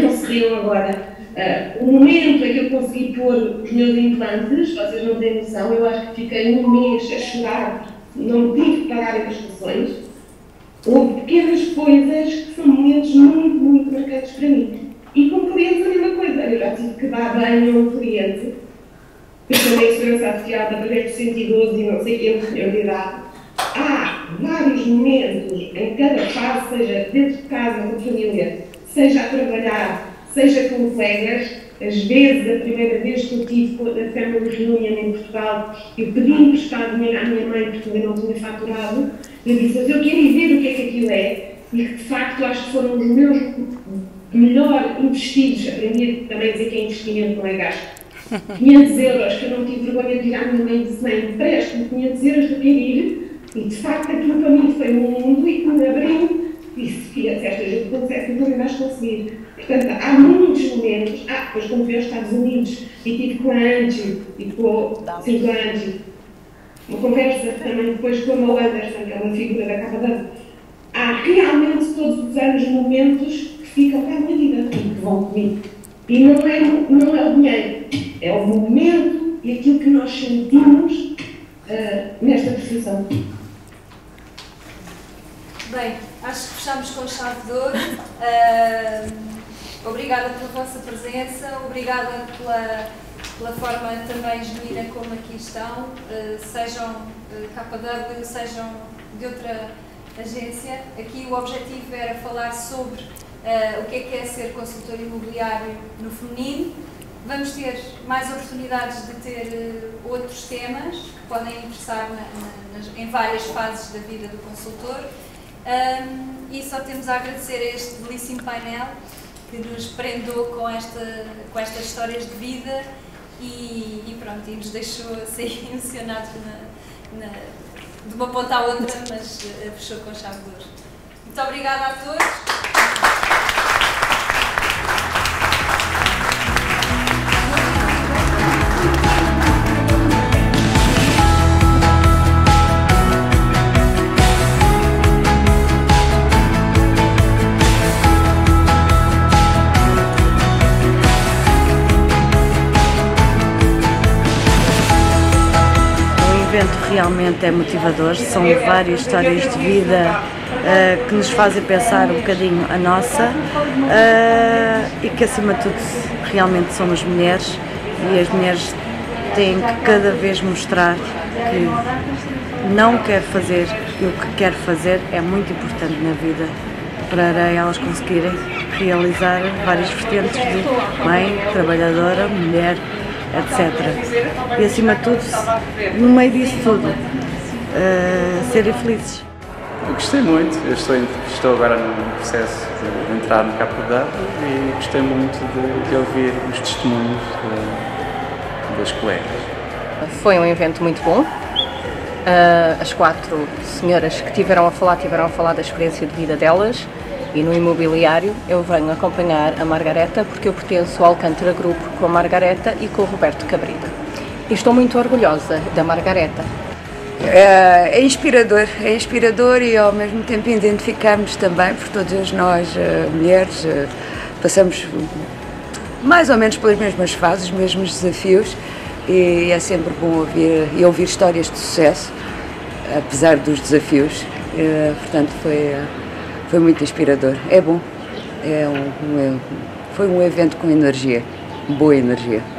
Não se riam agora. O momento em que eu consegui pôr os meus implantes, vocês não têm noção, eu acho que fiquei um mês a chorar, não tive que pagar as prestações. Houve pequenas coisas que são momentos muito, muito marcantes para mim. E com clientes a mesma coisa. Eu já tive que dar bem a um cliente, eu também segurança associada a 112 e não sei quem senhor de idade. Há vários momentos em cada fase, seja dentro de casa, com a família, seja a trabalhar, seja com colegas. Às vezes, a primeira vez que eu tive na Family Reunion em Portugal, eu pedi emprestado dinheiro à minha mãe porque ainda não tinha faturado. Eu disse: mas eu quero ir ver o que é que aquilo é. E que, de facto, acho que foram os meus melhor investidos. Aprendi também a dizer que é investimento, não é gasto. 500 euros, que eu não tive vergonha de ir à minha mãe e disse: mãe, empreste-me 500 euros, eu quero ir. E, de facto, aquilo para mim foi um mundo e que me abriu. Disse: Sofia, se esta gente consegue, tu também vais conseguir. Portanto, há muitos momentos. Depois, quando fui aos Estados Unidos e estive com a Angie e com a Angie, uma conversa também depois com a Mo Anderson, que é uma figura da capa d'água, há realmente todos os anos momentos que ficam para a minha vida e que vão comigo. E não é o dinheiro, é o momento e aquilo que nós sentimos nesta profissão. Bem, acho que fechamos com chave de ouro. Obrigada pela vossa presença, obrigada pela forma também genuína como aqui estão, sejam KW, sejam de outra agência. Aqui o objetivo era falar sobre o que é ser consultor imobiliário no feminino. Vamos ter mais oportunidades de ter outros temas que podem interessar em várias fases da vida do consultor. E só temos a agradecer a este belíssimo painel que nos prendou com estas histórias de vida e pronto, e nos deixou sair emocionados de uma ponta à outra, mas fechou com chave de ouro. Muito obrigada a todos. O evento realmente é motivador, são várias histórias de vida que nos fazem pensar um bocadinho a nossa e que acima de tudo realmente somos mulheres e as mulheres têm que cada vez mostrar que não quer fazer e o que quer fazer é muito importante na vida para elas conseguirem realizar várias vertentes de mãe, trabalhadora, mulher, etc. E acima de tudo, no meio disso tudo, serem felizes. Eu gostei muito, eu estou agora no processo de entrar no KW e gostei muito de ouvir os testemunhos das colegas. Foi um evento muito bom. As 4 senhoras que tiveram a falar da experiência de vida delas. E no imobiliário eu venho acompanhar a Margareta porque eu pertenço ao Alcântara Grupo com a Margareta e com o Roberto Cabrita. E estou muito orgulhosa da Margareta. É inspirador e ao mesmo tempo identificamos também, por todas nós mulheres passamos mais ou menos pelas mesmas fases, os mesmos desafios e é sempre bom ouvir histórias de sucesso, apesar dos desafios, portanto foi muito inspirador, é bom, foi um evento com energia, boa energia.